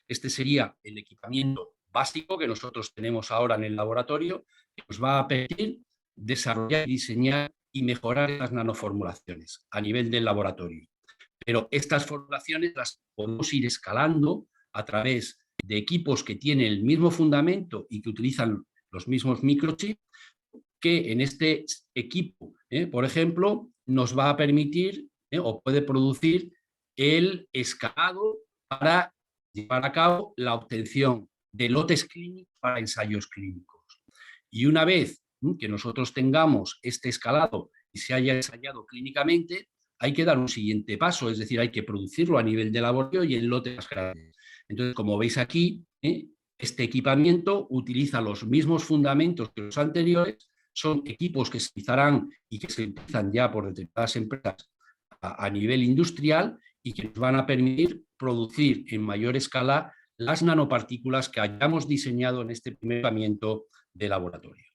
Este sería el equipamiento básico que nosotros tenemos ahora en el laboratorio, que nos va a permitir desarrollar, diseñar y mejorar las nanoformulaciones a nivel del laboratorio. Pero estas formulaciones las podemos ir escalando a través de equipos que tienen el mismo fundamento y que utilizan los mismos microchips, que en este equipo, por ejemplo, nos va a permitir o puede producir el escalado para llevar a cabo la obtención de lotes clínicos para ensayos clínicos. Y una vez que nosotros tengamos este escalado y se haya ensayado clínicamente, hay que dar un siguiente paso, es decir, hay que producirlo a nivel de laboratorio y en lotes más grandes. Entonces, como veis aquí, este equipamiento utiliza los mismos fundamentos que los anteriores, son equipos que se utilizarán y que se utilizan ya por determinadas empresas a nivel industrial y que nos van a permitir producir en mayor escala las nanopartículas que hayamos diseñado en este primer equipamiento de laboratorio.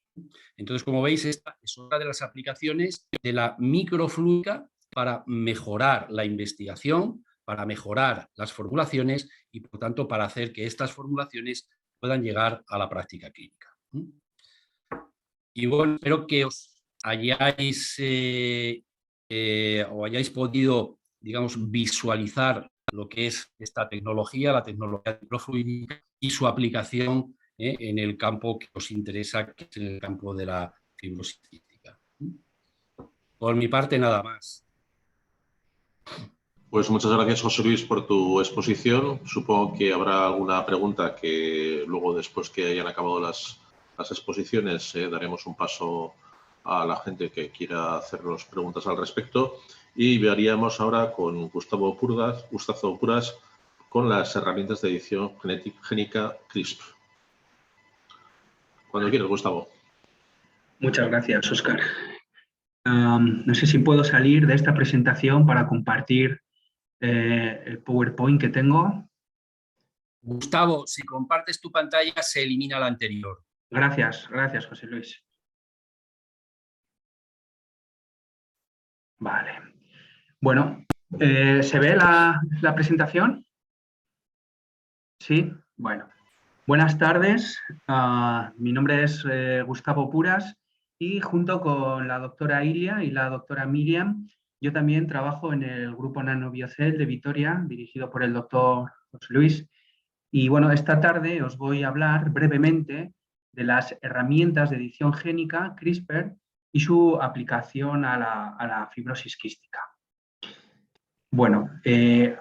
Entonces, como veis, esta es otra de las aplicaciones de la microfluidica para mejorar la investigación, para mejorar las formulaciones y, por tanto, para hacer que estas formulaciones puedan llegar a la práctica clínica. Y bueno, espero que os hayáis podido, digamos, visualizar lo que es esta tecnología, la tecnología microfluídica y su aplicación en el campo que os interesa, que es en el campo de la fibrosis quística. Por mi parte, nada más. Pues muchas gracias, José Luis, por tu exposición. Supongo que habrá alguna pregunta que luego, después que hayan acabado las exposiciones, daremos un paso a la gente que quiera hacernos preguntas al respecto. Y veríamos ahora con Gustavo Puras con las herramientas de edición génica CRISPR. Cuando quieras, Gustavo. Muchas gracias, Óscar. No sé si puedo salir de esta presentación para compartir el PowerPoint que tengo. Gustavo, si compartes tu pantalla, se elimina la anterior. Gracias, José Luis. Vale. Bueno, ¿se ve la presentación? Sí, bueno. Buenas tardes, mi nombre es Gustavo Puras y junto con la doctora Ilia y la doctora Miriam, yo también trabajo en el grupo Nanobiocell de Vitoria, dirigido por el doctor José Luis. Y bueno, esta tarde os voy a hablar brevemente de las herramientas de edición génica CRISPR y su aplicación a la fibrosis quística. Bueno,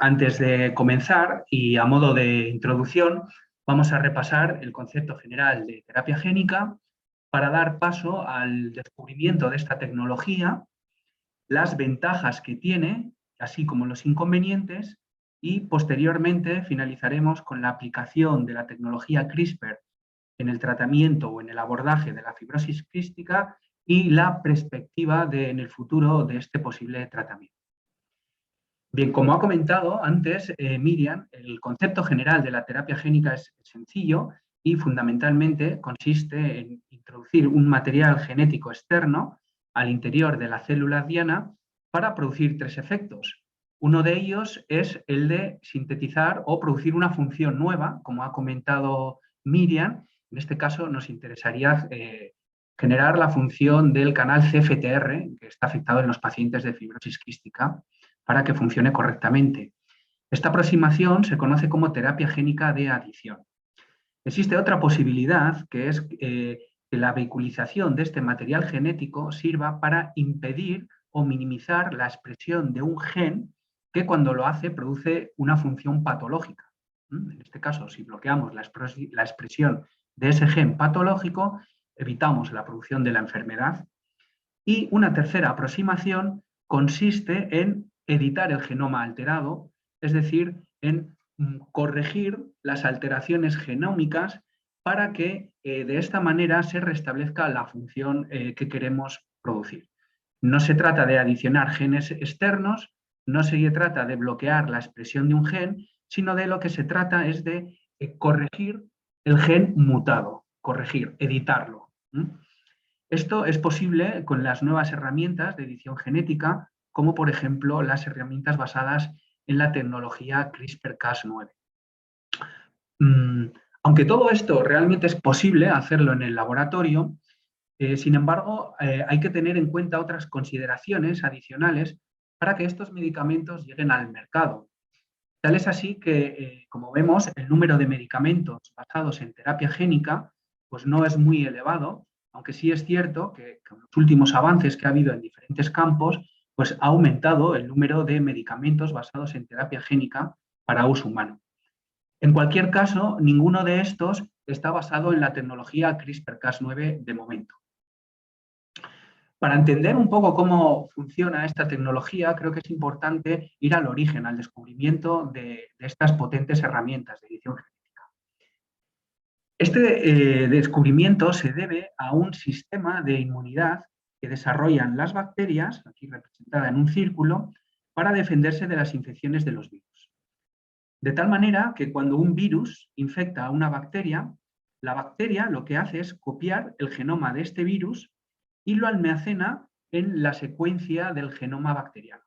antes de comenzar y a modo de introducción, vamos a repasar el concepto general de terapia génica para dar paso al descubrimiento de esta tecnología, las ventajas que tiene, así como los inconvenientes, y posteriormente finalizaremos con la aplicación de la tecnología CRISPR en el tratamiento o en el abordaje de la fibrosis quística y la perspectiva en el futuro de este posible tratamiento. Bien, como ha comentado antes Miriam, el concepto general de la terapia génica es sencillo y fundamentalmente consiste en introducir un material genético externo al interior de la célula diana para producir tres efectos. Uno de ellos es el de sintetizar o producir una función nueva, como ha comentado Miriam. En este caso nos interesaría generar la función del canal CFTR, que está afectado en los pacientes de fibrosis quística, para que funcione correctamente. Esta aproximación se conoce como terapia génica de adición. Existe otra posibilidad, que es que la vehiculización de este material genético sirva para impedir o minimizar la expresión de un gen que cuando lo hace produce una función patológica. En este caso, si bloqueamos la expresión de ese gen patológico, evitamos la producción de la enfermedad. Y una tercera aproximación consiste en editar el genoma alterado, es decir, en corregir las alteraciones genómicas para que de esta manera se restablezca la función que queremos producir. No se trata de adicionar genes externos, no se trata de bloquear la expresión de un gen, sino de lo que se trata es de corregir el gen mutado, corregir, editarlo. Esto es posible con las nuevas herramientas de edición genética, como por ejemplo las herramientas basadas en la tecnología CRISPR-Cas9. Aunque todo esto realmente es posible hacerlo en el laboratorio, sin embargo, hay que tener en cuenta otras consideraciones adicionales para que estos medicamentos lleguen al mercado. Tal es así que, como vemos, el número de medicamentos basados en terapia génica pues no es muy elevado, aunque sí es cierto que con los últimos avances que ha habido en diferentes campos, pues ha aumentado el número de medicamentos basados en terapia génica para uso humano. En cualquier caso, ninguno de estos está basado en la tecnología CRISPR-Cas9 de momento. Para entender un poco cómo funciona esta tecnología, creo que es importante ir al origen, al descubrimiento de estas potentes herramientas de edición genética. Este descubrimiento se debe a un sistema de inmunidad que desarrollan las bacterias, aquí representada en un círculo, para defenderse de las infecciones de los virus. De tal manera que cuando un virus infecta a una bacteria, la bacteria lo que hace es copiar el genoma de este virus y lo almacena en la secuencia del genoma bacteriano.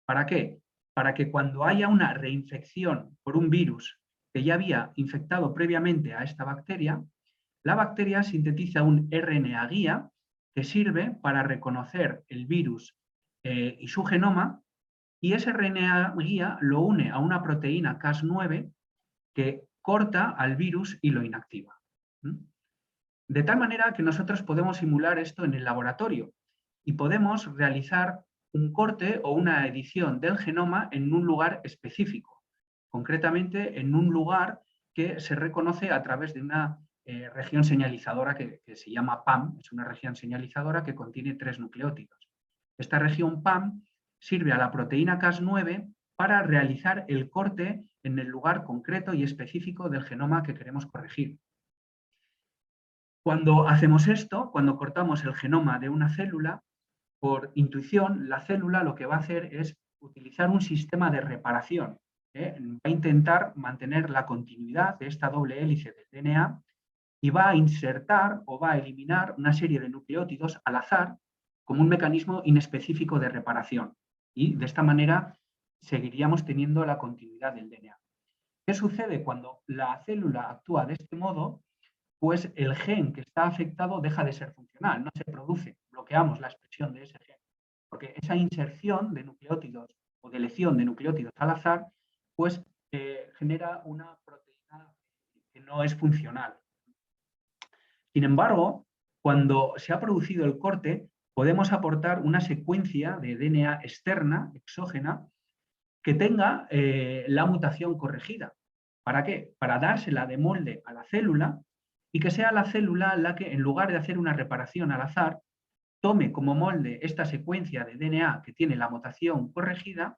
¿Para qué? Para que cuando haya una reinfección por un virus que ya había infectado previamente a esta bacteria, la bacteria sintetiza un RNA guía que sirve para reconocer el virus y su genoma, y ese RNA guía lo une a una proteína Cas9 que corta al virus y lo inactiva. De tal manera que nosotros podemos simular esto en el laboratorio y podemos realizar un corte o una edición del genoma en un lugar específico, concretamente en un lugar que se reconoce a través de una región señalizadora que se llama PAM, es una región señalizadora que contiene 3 nucleótidos. Esta región PAM sirve a la proteína Cas9 para realizar el corte en el lugar concreto y específico del genoma que queremos corregir. Cuando hacemos esto, cuando cortamos el genoma de una célula, por intuición, la célula lo que va a hacer es utilizar un sistema de reparación. Va a intentar mantener la continuidad de esta doble hélice del DNA y va a insertar o va a eliminar una serie de nucleótidos al azar como un mecanismo inespecífico de reparación. Y de esta manera seguiríamos teniendo la continuidad del DNA. ¿Qué sucede cuando la célula actúa de este modo? Pues el gen que está afectado deja de ser funcional, no se produce, bloqueamos la expresión de ese gen, porque esa inserción de nucleótidos o deleción de nucleótidos al azar, pues genera una proteína que no es funcional. Sin embargo, cuando se ha producido el corte, podemos aportar una secuencia de DNA externa, exógena, que tenga la mutación corregida. ¿Para qué? Para dársela de molde a la célula y que sea la célula la que, en lugar de hacer una reparación al azar, tome como molde esta secuencia de DNA que tiene la mutación corregida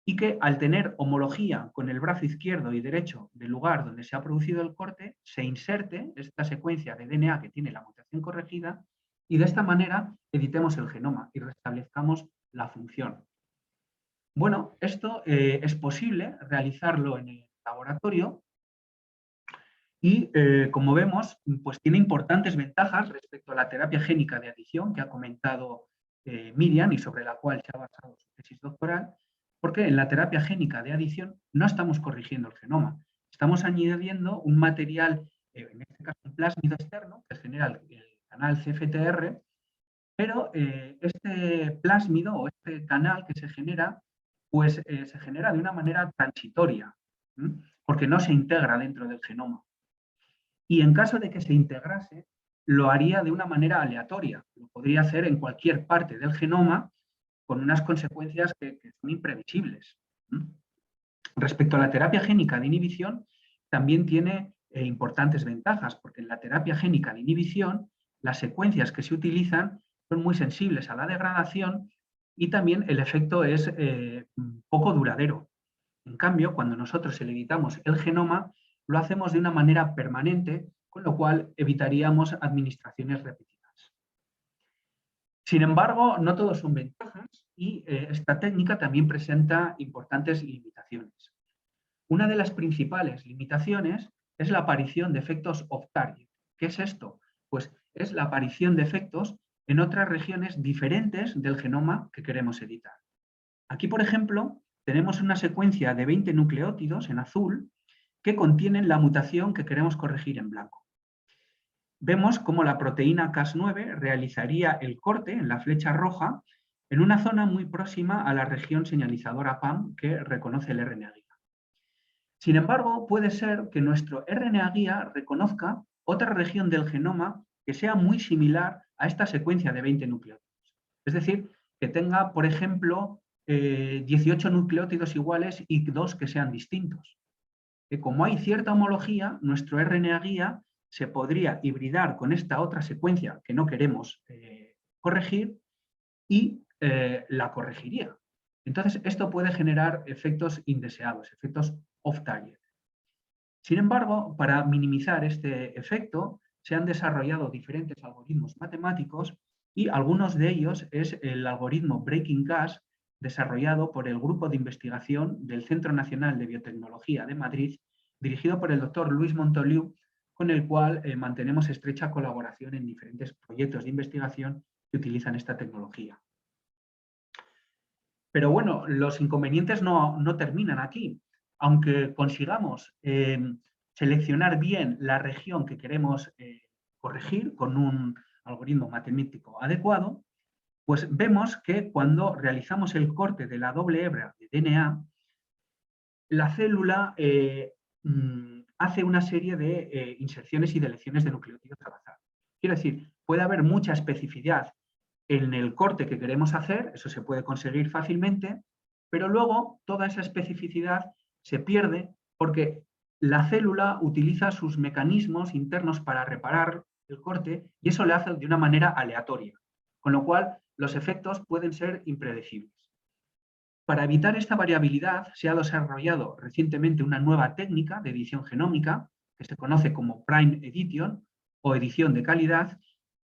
y que, al tener homología con el brazo izquierdo y derecho del lugar donde se ha producido el corte, se inserte esta secuencia de DNA que tiene la mutación corregida y de esta manera editemos el genoma y restablezcamos la función. Bueno, esto es posible realizarlo en el laboratorio. Y como vemos, pues tiene importantes ventajas respecto a la terapia génica de adición que ha comentado Miriam y sobre la cual se ha basado su tesis doctoral, porque en la terapia génica de adición no estamos corrigiendo el genoma, estamos añadiendo un material, en este caso un plásmido externo, que genera el canal CFTR, pero este plásmido o este canal que se genera, pues se genera de una manera transitoria, porque no se integra dentro del genoma. Y en caso de que se integrase, lo haría de una manera aleatoria. Lo podría hacer en cualquier parte del genoma con unas consecuencias que son imprevisibles. Respecto a la terapia génica de inhibición, también tiene importantes ventajas, porque en la terapia génica de inhibición las secuencias que se utilizan son muy sensibles a la degradación y también el efecto es poco duradero. En cambio, cuando nosotros le editamos el genoma, lo hacemos de una manera permanente, con lo cual evitaríamos administraciones repetidas. Sin embargo, no todos son ventajas y esta técnica también presenta importantes limitaciones. Una de las principales limitaciones es la aparición de efectos off-target. ¿Qué es esto? Pues es la aparición de efectos en otras regiones diferentes del genoma que queremos editar. Aquí, por ejemplo, tenemos una secuencia de 20 nucleótidos en azul que contienen la mutación que queremos corregir en blanco. Vemos cómo la proteína Cas9 realizaría el corte en la flecha roja en una zona muy próxima a la región señalizadora PAM que reconoce el RNA guía. Sin embargo, puede ser que nuestro RNA guía reconozca otra región del genoma que sea muy similar a esta secuencia de 20 nucleótidos. Es decir, que tenga, por ejemplo, 18 nucleótidos iguales y 2 que sean distintos. Como hay cierta homología, nuestro RNA guía se podría hibridar con esta otra secuencia que no queremos corregir y la corregiría. Entonces, esto puede generar efectos indeseados, efectos off-target. Sin embargo, para minimizar este efecto, se han desarrollado diferentes algoritmos matemáticos y algunos de ellos es el algoritmo Breaking Cas, desarrollado por el Grupo de Investigación del Centro Nacional de Biotecnología de Madrid, dirigido por el doctor Luis Montoliu, con el cual mantenemos estrecha colaboración en diferentes proyectos de investigación que utilizan esta tecnología. Pero bueno, los inconvenientes no terminan aquí. Aunque consigamos seleccionar bien la región que queremos corregir con un algoritmo matemático adecuado, pues vemos que cuando realizamos el corte de la doble hebra de DNA, la célula hace una serie de inserciones y deleciones de nucleótidos al azar. Quiero decir, puede haber mucha especificidad en el corte que queremos hacer, eso se puede conseguir fácilmente, pero luego toda esa especificidad se pierde porque la célula utiliza sus mecanismos internos para reparar el corte y eso le hace de una manera aleatoria, con lo cual los efectos pueden ser impredecibles. Para evitar esta variabilidad se ha desarrollado recientemente una nueva técnica de edición genómica que se conoce como Prime Edition o edición de calidad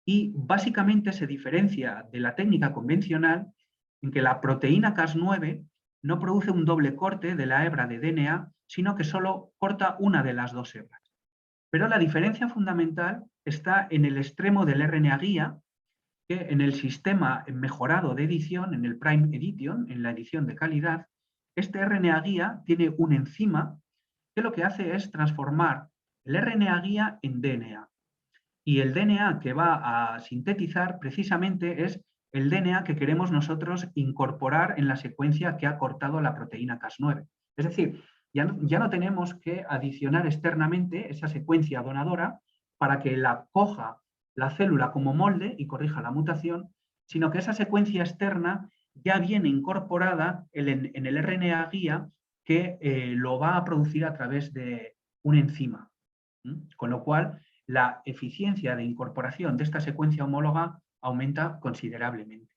y básicamente se diferencia de la técnica convencional en que la proteína Cas9 no produce un doble corte de la hebra de DNA, sino que solo corta una de las dos hebras. Pero la diferencia fundamental está en el extremo del RNA guía, que en el sistema mejorado de edición, en el Prime Edition, en la edición de calidad, este RNA guía tiene una enzima que lo que hace es transformar el RNA guía en DNA. Y el DNA que va a sintetizar precisamente es el DNA que queremos nosotros incorporar en la secuencia que ha cortado la proteína Cas9. Es decir, ya no tenemos que adicionar externamente esa secuencia donadora para que la coja la célula como molde y corrija la mutación, sino que esa secuencia externa ya viene incorporada en el RNA guía que lo va a producir a través de una enzima. Con lo cual, la eficiencia de incorporación de esta secuencia homóloga aumenta considerablemente.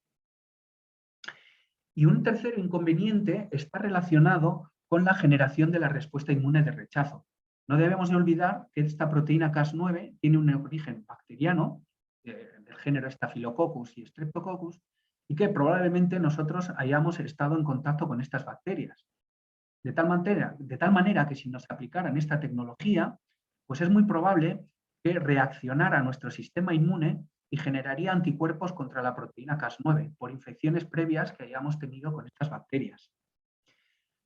Y un tercer inconveniente está relacionado con la generación de la respuesta inmune de rechazo. No debemos de olvidar que esta proteína Cas9 tiene un origen bacteriano del género Staphylococcus y Streptococcus y que probablemente nosotros hayamos estado en contacto con estas bacterias. De tal manera que si nos aplicaran esta tecnología, pues es muy probable que reaccionara a nuestro sistema inmune y generaría anticuerpos contra la proteína Cas9 por infecciones previas que hayamos tenido con estas bacterias.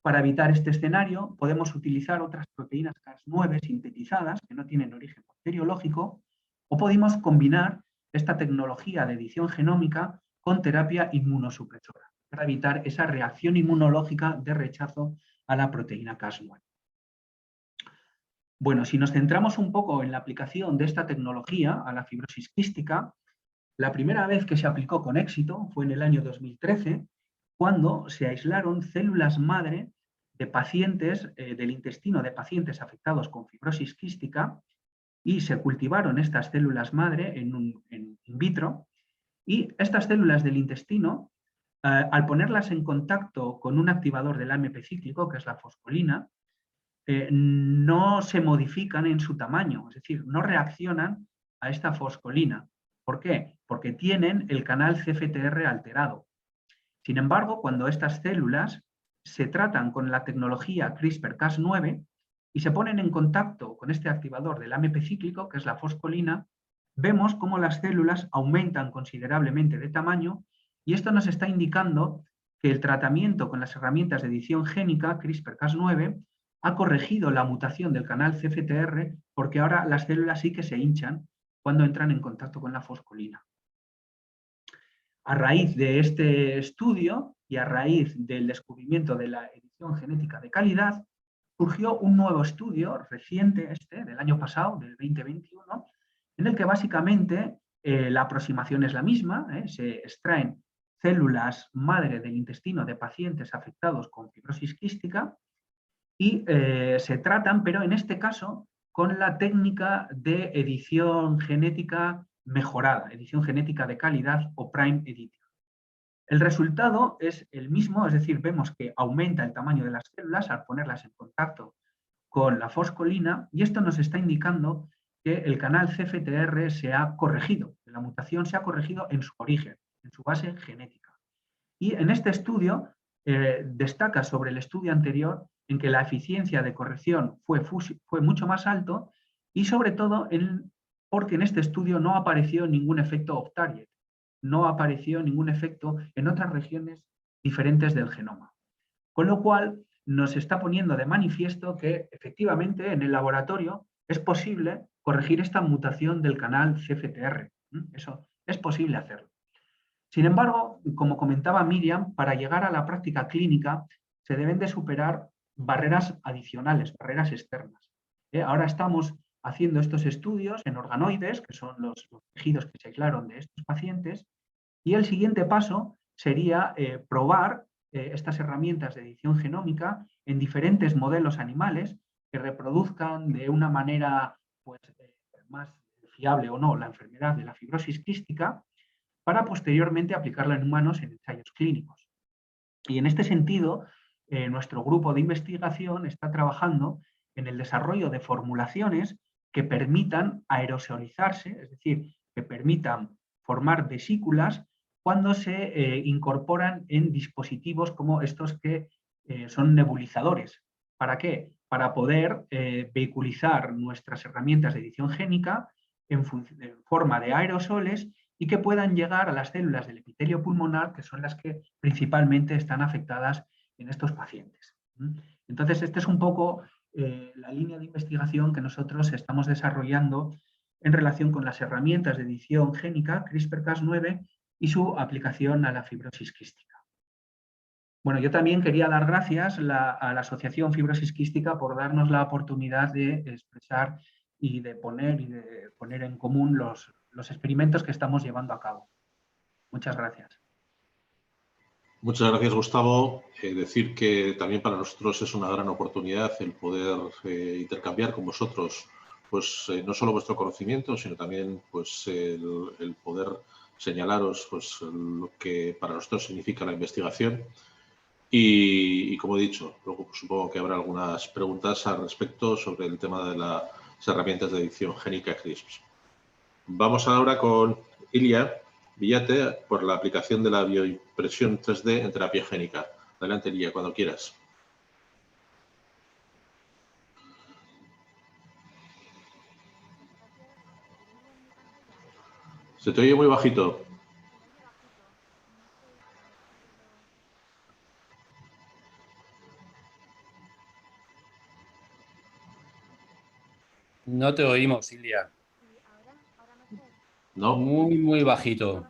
Para evitar este escenario, podemos utilizar otras proteínas Cas9 sintetizadas que no tienen origen bacteriológico o podemos combinar esta tecnología de edición genómica con terapia inmunosupresora para evitar esa reacción inmunológica de rechazo a la proteína Cas9. Bueno, si nos centramos un poco en la aplicación de esta tecnología a la fibrosis quística, la primera vez que se aplicó con éxito fue en el año 2013, cuando se aislaron células madre de pacientes del intestino de pacientes afectados con fibrosis quística y se cultivaron estas células madre en in vitro, y estas células del intestino, al ponerlas en contacto con un activador del AMP cíclico, que es la fosfolina, no se modifican en su tamaño, es decir, no reaccionan a esta fosfolina. ¿Por qué? Porque tienen el canal CFTR alterado. Sin embargo, cuando estas células se tratan con la tecnología CRISPR-Cas9 y se ponen en contacto con este activador del AMP cíclico, que es la fosfolina, vemos cómo las células aumentan considerablemente de tamaño, y esto nos está indicando que el tratamiento con las herramientas de edición génica CRISPR-Cas9 ha corregido la mutación del canal CFTR, porque ahora las células sí que se hinchan cuando entran en contacto con la fosfolina. A raíz de este estudio y a raíz del descubrimiento de la edición genética de calidad, surgió un nuevo estudio reciente, del año pasado, del 2021, en el que básicamente la aproximación es la misma, se extraen células madre del intestino de pacientes afectados con fibrosis quística y se tratan, pero en este caso, con la técnica de edición genética mejorada, edición genética de calidad o Prime Editing. El resultado es el mismo, es decir, vemos que aumenta el tamaño de las células al ponerlas en contacto con la fosfolina, y esto nos está indicando que el canal CFTR se ha corregido, la mutación se ha corregido en su origen, en su base genética. Y en este estudio destaca sobre el estudio anterior en que la eficiencia de corrección fue mucho más alto, y sobre todo porque en este estudio no apareció ningún efecto off-target, no apareció ningún efecto en otras regiones diferentes del genoma. Con lo cual nos está poniendo de manifiesto que efectivamente en el laboratorio es posible corregir esta mutación del canal CFTR. Eso es posible hacerlo. Sin embargo, como comentaba Miriam, para llegar a la práctica clínica se deben de superar barreras adicionales, barreras externas. Ahora estamos haciendo estos estudios en organoides, que son los tejidos que se aislaron de estos pacientes, y el siguiente paso sería probar estas herramientas de edición genómica en diferentes modelos animales que reproduzcan de una manera pues, más fiable o no la enfermedad de la fibrosis quística, para posteriormente aplicarla en humanos en ensayos clínicos. Y en este sentido, nuestro grupo de investigación está trabajando en el desarrollo de formulaciones que permitan aerosolizarse, es decir, que permitan formar vesículas cuando se incorporan en dispositivos como estos que son nebulizadores. ¿Para qué? Para poder vehiculizar nuestras herramientas de edición génica en forma de aerosoles y que puedan llegar a las células del epitelio pulmonar, que son las que principalmente están afectadas en estos pacientes. Entonces, esta es un poco la línea de investigación que nosotros estamos desarrollando en relación con las herramientas de edición génica CRISPR-Cas9 y su aplicación a la fibrosis quística. Bueno, yo también quería dar gracias a la Asociación Fibrosis Quística por darnos la oportunidad de expresar y de poner en común los experimentos que estamos llevando a cabo. Muchas gracias. Muchas gracias, Gustavo. Decir que también para nosotros es una gran oportunidad el poder intercambiar con vosotros pues, no solo vuestro conocimiento, sino también pues, el poder señalaros pues, lo que para nosotros significa la investigación. Y como he dicho, luego pues, supongo que habrá algunas preguntas al respecto sobre el tema de las herramientas de edición génica CRISPR. Vamos ahora con Ilia Villate por la aplicación de la bioimpresión 3D en terapia génica. Adelante, Ilia, cuando quieras. Se te oye muy bajito. No te oímos, Ilia. No. Muy, muy bajito.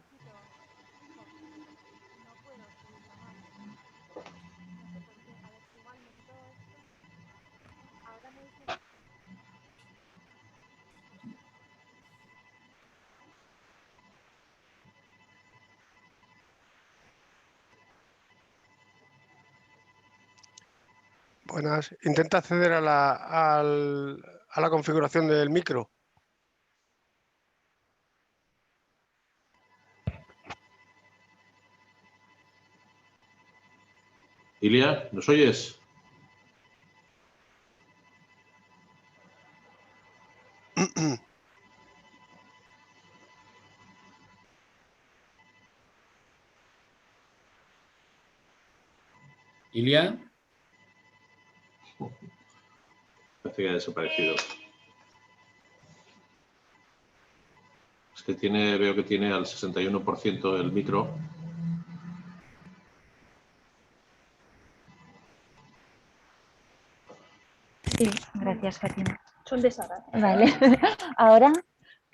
Buenas. Intenta acceder a la configuración del micro. Ilia, ¿nos oyes? Ilia. Parece que ha desaparecido. Es que veo que tiene al 61% el micro. Sí, gracias, Fátima. Son de Sara. Vale. ¿Ahora?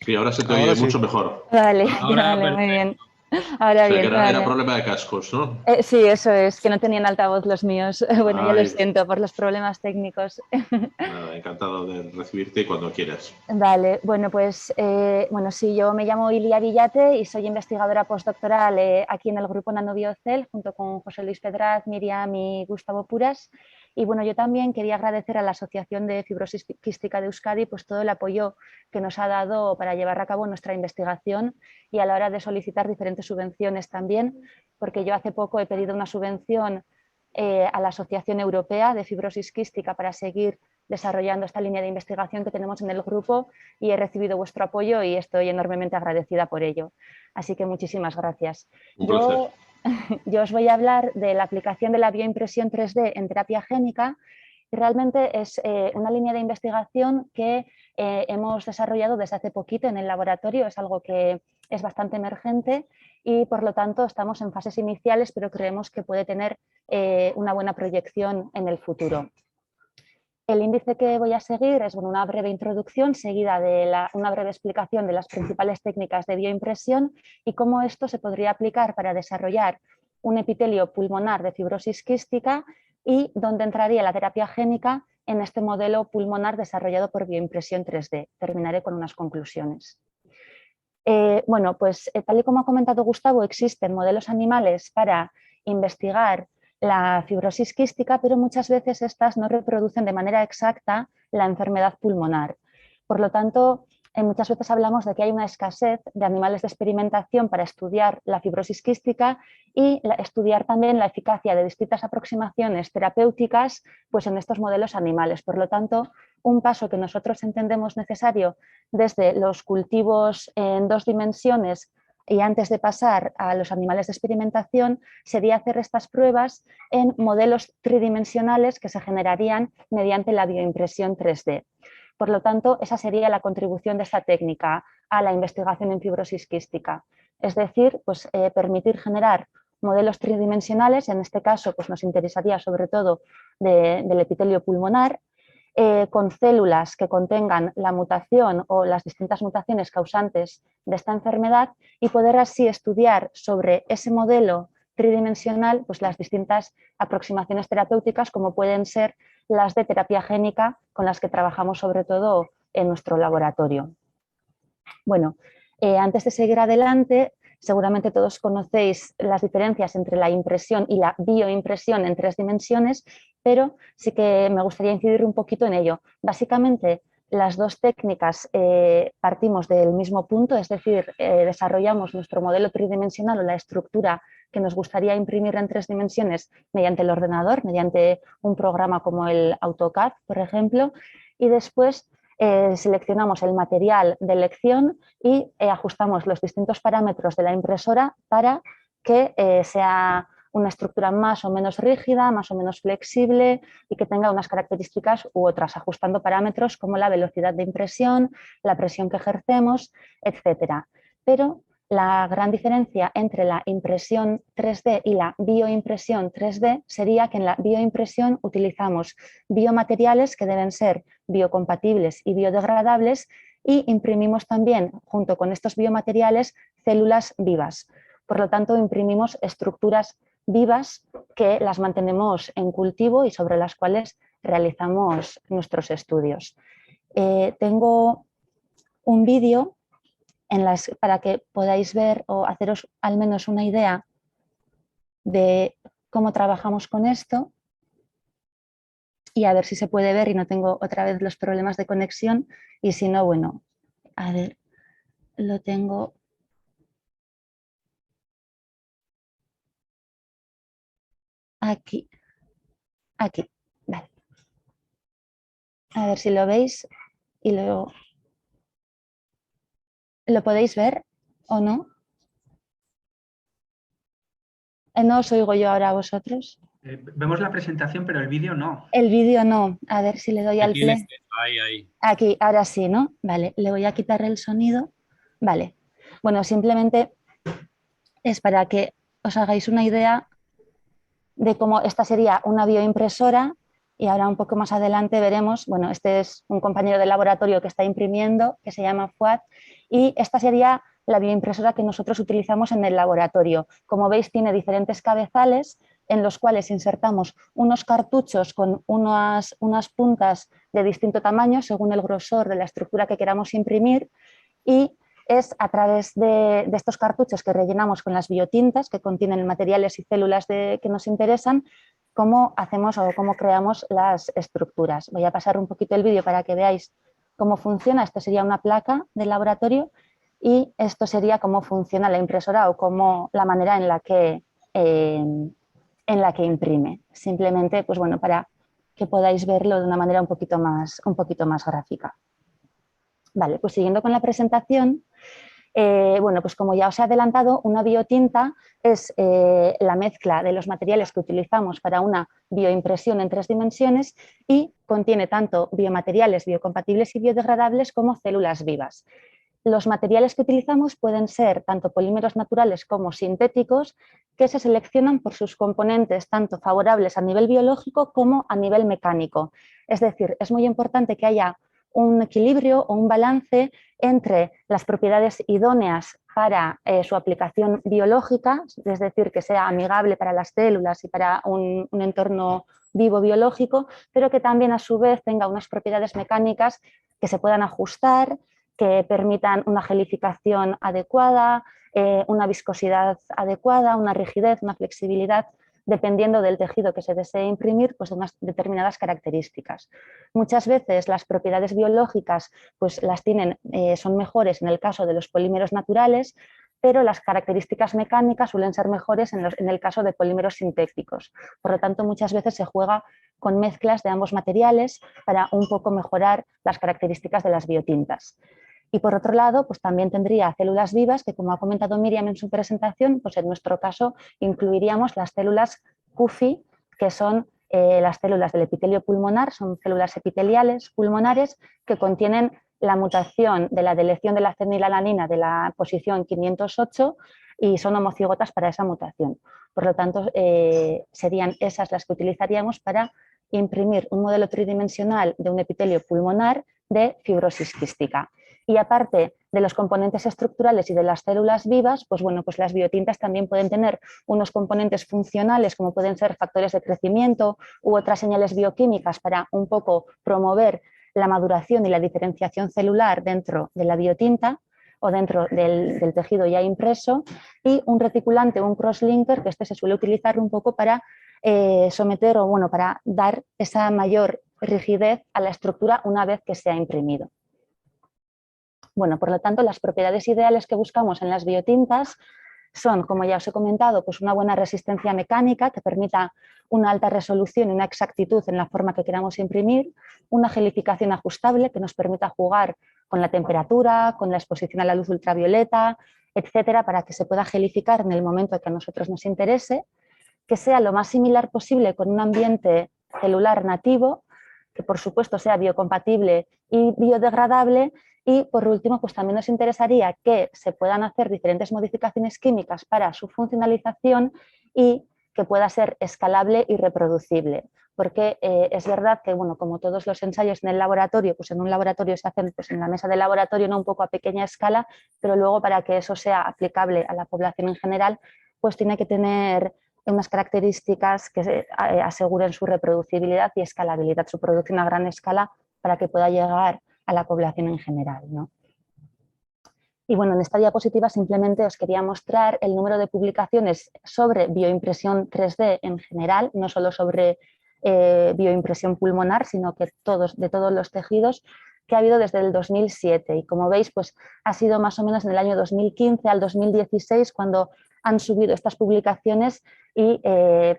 Sí, ahora se te oye sí. mucho mejor. Vale, Ahora, vale, muy bien. perfecto. Ahora O sea, que bien, era vale. problema de cascos, ¿no? Sí, eso es, que no tenían altavoz los míos. Bueno, ya lo Ay, siento por los problemas técnicos. nada, encantado de recibirte cuando quieras. Vale, bueno, pues sí, yo me llamo Ilia Villate y soy investigadora postdoctoral aquí en el grupo Nanobiocel junto con José Luis Pedraz, Miriam y Gustavo Puras. Y bueno, yo también quería agradecer a la Asociación de Fibrosis Quística de Euskadi pues todo el apoyo que nos ha dado para llevar a cabo nuestra investigación y a la hora de solicitar diferentes subvenciones también, porque yo hace poco he pedido una subvención a la Asociación Europea de Fibrosis Quística para seguir desarrollando esta línea de investigación que tenemos en el grupo y he recibido vuestro apoyo y estoy enormemente agradecida por ello. Así que muchísimas gracias. Un placer. Yo os voy a hablar de la aplicación de la bioimpresión 3D en terapia génica. Realmente es una línea de investigación que hemos desarrollado desde hace poquito en el laboratorio, es algo que es bastante emergente y por lo tanto estamos en fases iniciales, pero creemos que puede tener una buena proyección en el futuro. El índice que voy a seguir es una breve introducción seguida de una breve explicación de las principales técnicas de bioimpresión y cómo esto se podría aplicar para desarrollar un epitelio pulmonar de fibrosis quística y dónde entraría la terapia génica en este modelo pulmonar desarrollado por bioimpresión 3D. Terminaré con unas conclusiones. Tal y como ha comentado Gustavo, existen modelos animales para investigar la fibrosis quística, pero muchas veces estas no reproducen de manera exacta la enfermedad pulmonar. Por lo tanto, muchas veces hablamos de que hay una escasez de animales de experimentación para estudiar la fibrosis quística y estudiar también la eficacia de distintas aproximaciones terapéuticas pues, en estos modelos animales. Por lo tanto, un paso que nosotros entendemos necesario desde los cultivos en 2 dimensiones y antes de pasar a los animales de experimentación sería hacer estas pruebas en modelos tridimensionales que se generarían mediante la bioimpresión 3D. Por lo tanto, esa sería la contribución de esta técnica a la investigación en fibrosis quística. Es decir, permitir generar modelos tridimensionales, en este caso pues, nos interesaría sobre todo del epitelio pulmonar, con células que contengan la mutación o las distintas mutaciones causantes de esta enfermedad y poder así estudiar sobre ese modelo tridimensional pues las distintas aproximaciones terapéuticas como pueden ser las de terapia génica con las que trabajamos sobre todo en nuestro laboratorio. Bueno, antes de seguir adelante, seguramente todos conocéis las diferencias entre la impresión y la bioimpresión en 3 dimensiones, pero sí que me gustaría incidir un poquito en ello. Básicamente, las 2 técnicas partimos del mismo punto, es decir, desarrollamos nuestro modelo tridimensional o la estructura que nos gustaría imprimir en 3 dimensiones mediante el ordenador, mediante un programa como el AutoCAD, por ejemplo, y después seleccionamos el material de elección y ajustamos los distintos parámetros de la impresora para que sea una estructura más o menos rígida, más o menos flexible y que tenga unas características u otras, ajustando parámetros como la velocidad de impresión, la presión que ejercemos, etc. Pero la gran diferencia entre la impresión 3D y la bioimpresión 3D sería que en la bioimpresión utilizamos biomateriales que deben ser biocompatibles y biodegradables y imprimimos también, junto con estos biomateriales, células vivas. Por lo tanto, imprimimos estructuras vivas que las mantenemos en cultivo y sobre las cuales realizamos nuestros estudios. Tengo un vídeo para que podáis ver o haceros al menos una idea de cómo trabajamos con esto y a ver si se puede ver y no tengo otra vez los problemas de conexión y si no, bueno, a ver, lo tengo aquí. Aquí, vale. A ver si lo veis y lo podéis ver o no. No os oigo yo ahora a vosotros. Vemos la presentación, pero el vídeo no. El vídeo no. A ver si le doy al play. Ahí. Aquí, ahora sí, ¿no? Vale, le voy a quitar el sonido. Vale. Bueno, simplemente es para que os hagáis una idea de cómo esta sería una bioimpresora y ahora un poco más adelante veremos, bueno, este es un compañero del laboratorio que está imprimiendo, que se llama Fuad, y esta sería la bioimpresora que nosotros utilizamos en el laboratorio. Como veis, tiene diferentes cabezales en los cuales insertamos unos cartuchos con unas puntas de distinto tamaño según el grosor de la estructura que queramos imprimir, y es a través de estos cartuchos que rellenamos con las biotintas que contienen materiales y células que nos interesan, cómo hacemos o cómo creamos las estructuras. Voy a pasar un poquito el vídeo para que veáis cómo funciona. Esto sería una placa del laboratorio y esto sería cómo funciona la impresora o cómo la manera en la que imprime. Simplemente, pues bueno, para que podáis verlo de una manera un poquito más gráfica. Vale, pues siguiendo con la presentación, bueno, pues como ya os he adelantado, una biotinta es la mezcla de los materiales que utilizamos para una bioimpresión en 3 dimensiones y contiene tanto biomateriales biocompatibles y biodegradables como células vivas. Los materiales que utilizamos pueden ser tanto polímeros naturales como sintéticos, que se seleccionan por sus componentes tanto favorables a nivel biológico como a nivel mecánico. Es decir, es muy importante que haya un equilibrio o un balance entre las propiedades idóneas para su aplicación biológica, es decir, que sea amigable para las células y para un entorno vivo biológico, pero que también a su vez tenga unas propiedades mecánicas que se puedan ajustar, que permitan una gelificación adecuada, una viscosidad adecuada, una rigidez, una flexibilidad, dependiendo del tejido que se desee imprimir, pues de unas determinadas características. Muchas veces las propiedades biológicas pues las tienen, son mejores en el caso de los polímeros naturales, pero las características mecánicas suelen ser mejores en el caso de polímeros sintéticos. Por lo tanto, muchas veces se juega con mezclas de ambos materiales para un poco mejorar las características de las biotintas. Y por otro lado, pues también tendría células vivas que, como ha comentado Miriam en su presentación, pues en nuestro caso incluiríamos las células CUFI, que son las células del epitelio pulmonar, son células epiteliales pulmonares que contienen la mutación de la deleción de la fenilalanina de la posición 508 y son homocigotas para esa mutación. Por lo tanto, serían esas las que utilizaríamos para imprimir un modelo tridimensional de un epitelio pulmonar de fibrosis quística. Y aparte de los componentes estructurales y de las células vivas, pues bueno, pues las biotintas también pueden tener unos componentes funcionales como pueden ser factores de crecimiento u otras señales bioquímicas para un poco promover la maduración y la diferenciación celular dentro de la biotinta o dentro del tejido ya impreso, y un reticulante o un crosslinker, que este se suele utilizar un poco para someter o bueno, para dar esa mayor rigidez a la estructura una vez que se ha imprimido. Bueno, por lo tanto, las propiedades ideales que buscamos en las biotintas son, como ya os he comentado, pues una buena resistencia mecánica que permita una alta resolución y una exactitud en la forma que queramos imprimir, una gelificación ajustable que nos permita jugar con la temperatura, con la exposición a la luz ultravioleta, etcétera, para que se pueda gelificar en el momento que a nosotros nos interese, que sea lo más similar posible con un ambiente celular nativo, que por supuesto sea biocompatible y biodegradable. Y por último, pues también nos interesaría que se puedan hacer diferentes modificaciones químicas para su funcionalización y que pueda ser escalable y reproducible. Porque es verdad que, bueno, como todos los ensayos en el laboratorio, pues en un laboratorio se hacen pues en la mesa de laboratorio, no un poco a pequeña escala, pero luego para que eso sea aplicable a la población en general, pues tiene que tener unas características que aseguren su reproducibilidad y escalabilidad, su producción a gran escala para que pueda llegar a la población en general, ¿no? Y bueno, en esta diapositiva simplemente os quería mostrar el número de publicaciones sobre bioimpresión 3D en general, no solo sobre bioimpresión pulmonar, sino que de todos los tejidos, que ha habido desde el 2007. Y como veis, pues ha sido más o menos en el año 2015 al 2016 cuando han subido estas publicaciones y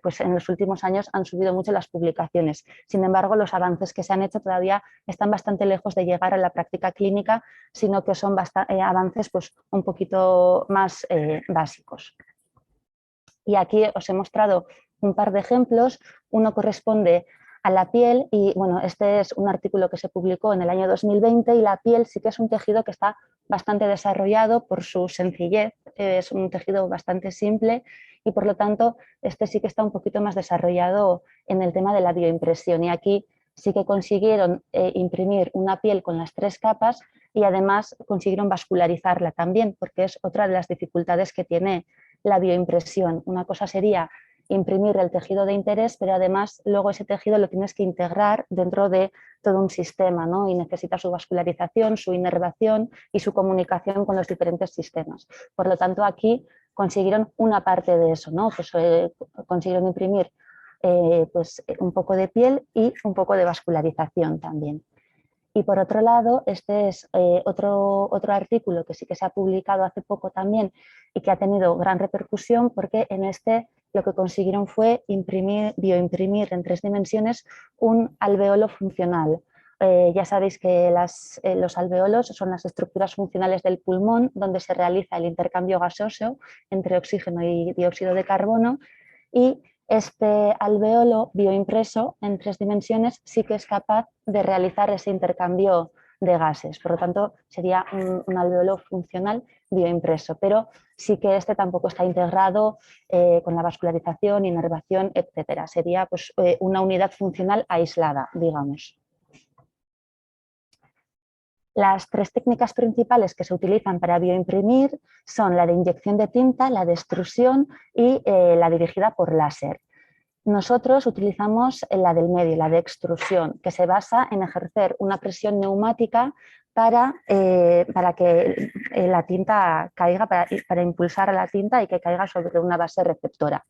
pues en los últimos años han subido mucho las publicaciones. Sin embargo, los avances que se han hecho todavía están bastante lejos de llegar a la práctica clínica, sino que son avances pues, un poquito más básicos. Y aquí os he mostrado un par de ejemplos. Uno corresponde a la piel y bueno, este es un artículo que se publicó en el año 2020 y la piel sí que es un tejido que está bastante desarrollado por su sencillez, es un tejido bastante simple y por lo tanto este sí que está un poquito más desarrollado en el tema de la bioimpresión y aquí sí que consiguieron imprimir una piel con las 3 capas y además consiguieron vascularizarla también porque es otra de las dificultades que tiene la bioimpresión. Una cosa sería imprimir el tejido de interés, pero además luego ese tejido lo tienes que integrar dentro de todo un sistema, ¿no? Y necesita su vascularización, su inervación y su comunicación con los diferentes sistemas. Por lo tanto, aquí consiguieron una parte de eso, ¿no? Pues, consiguieron imprimir pues, un poco de piel y un poco de vascularización también. Y por otro lado, este es otro artículo que sí que se ha publicado hace poco también y que ha tenido gran repercusión porque en este lo que consiguieron fue bioimprimir en 3 dimensiones un alveolo funcional. Ya sabéis que los alveolos son las estructuras funcionales del pulmón donde se realiza el intercambio gaseoso entre oxígeno y dióxido de carbono y este alveolo bioimpreso en 3 dimensiones sí que es capaz de realizar ese intercambio de gases. Por lo tanto, sería un alveolo funcional bioimpreso, pero sí que este tampoco está integrado con la vascularización, inervación, etcétera. Sería pues, una unidad funcional aislada, digamos. Las 3 técnicas principales que se utilizan para bioimprimir son la de inyección de tinta, la de extrusión y la dirigida por láser. Nosotros utilizamos la del medio, la de extrusión, que se basa en ejercer una presión neumática para que la tinta caiga, para impulsar a la tinta y que caiga sobre una base receptora.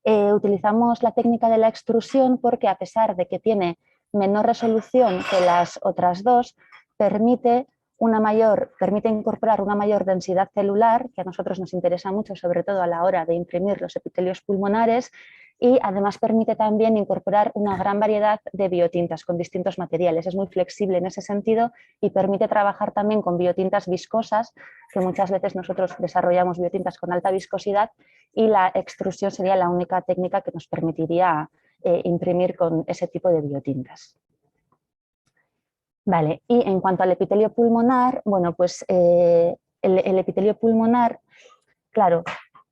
Utilizamos la técnica de la extrusión porque a pesar de que tiene menor resolución que las otras 2, permite incorporar una mayor densidad celular, que a nosotros nos interesa mucho, sobre todo a la hora de imprimir los epitelios pulmonares, y además permite también incorporar una gran variedad de biotintas con distintos materiales. Es muy flexible en ese sentido y permite trabajar también con biotintas viscosas, que muchas veces nosotros desarrollamos biotintas con alta viscosidad y la extrusión sería la única técnica que nos permitiría imprimir con ese tipo de biotintas. Vale, y en cuanto al epitelio pulmonar, bueno, pues el epitelio pulmonar, claro,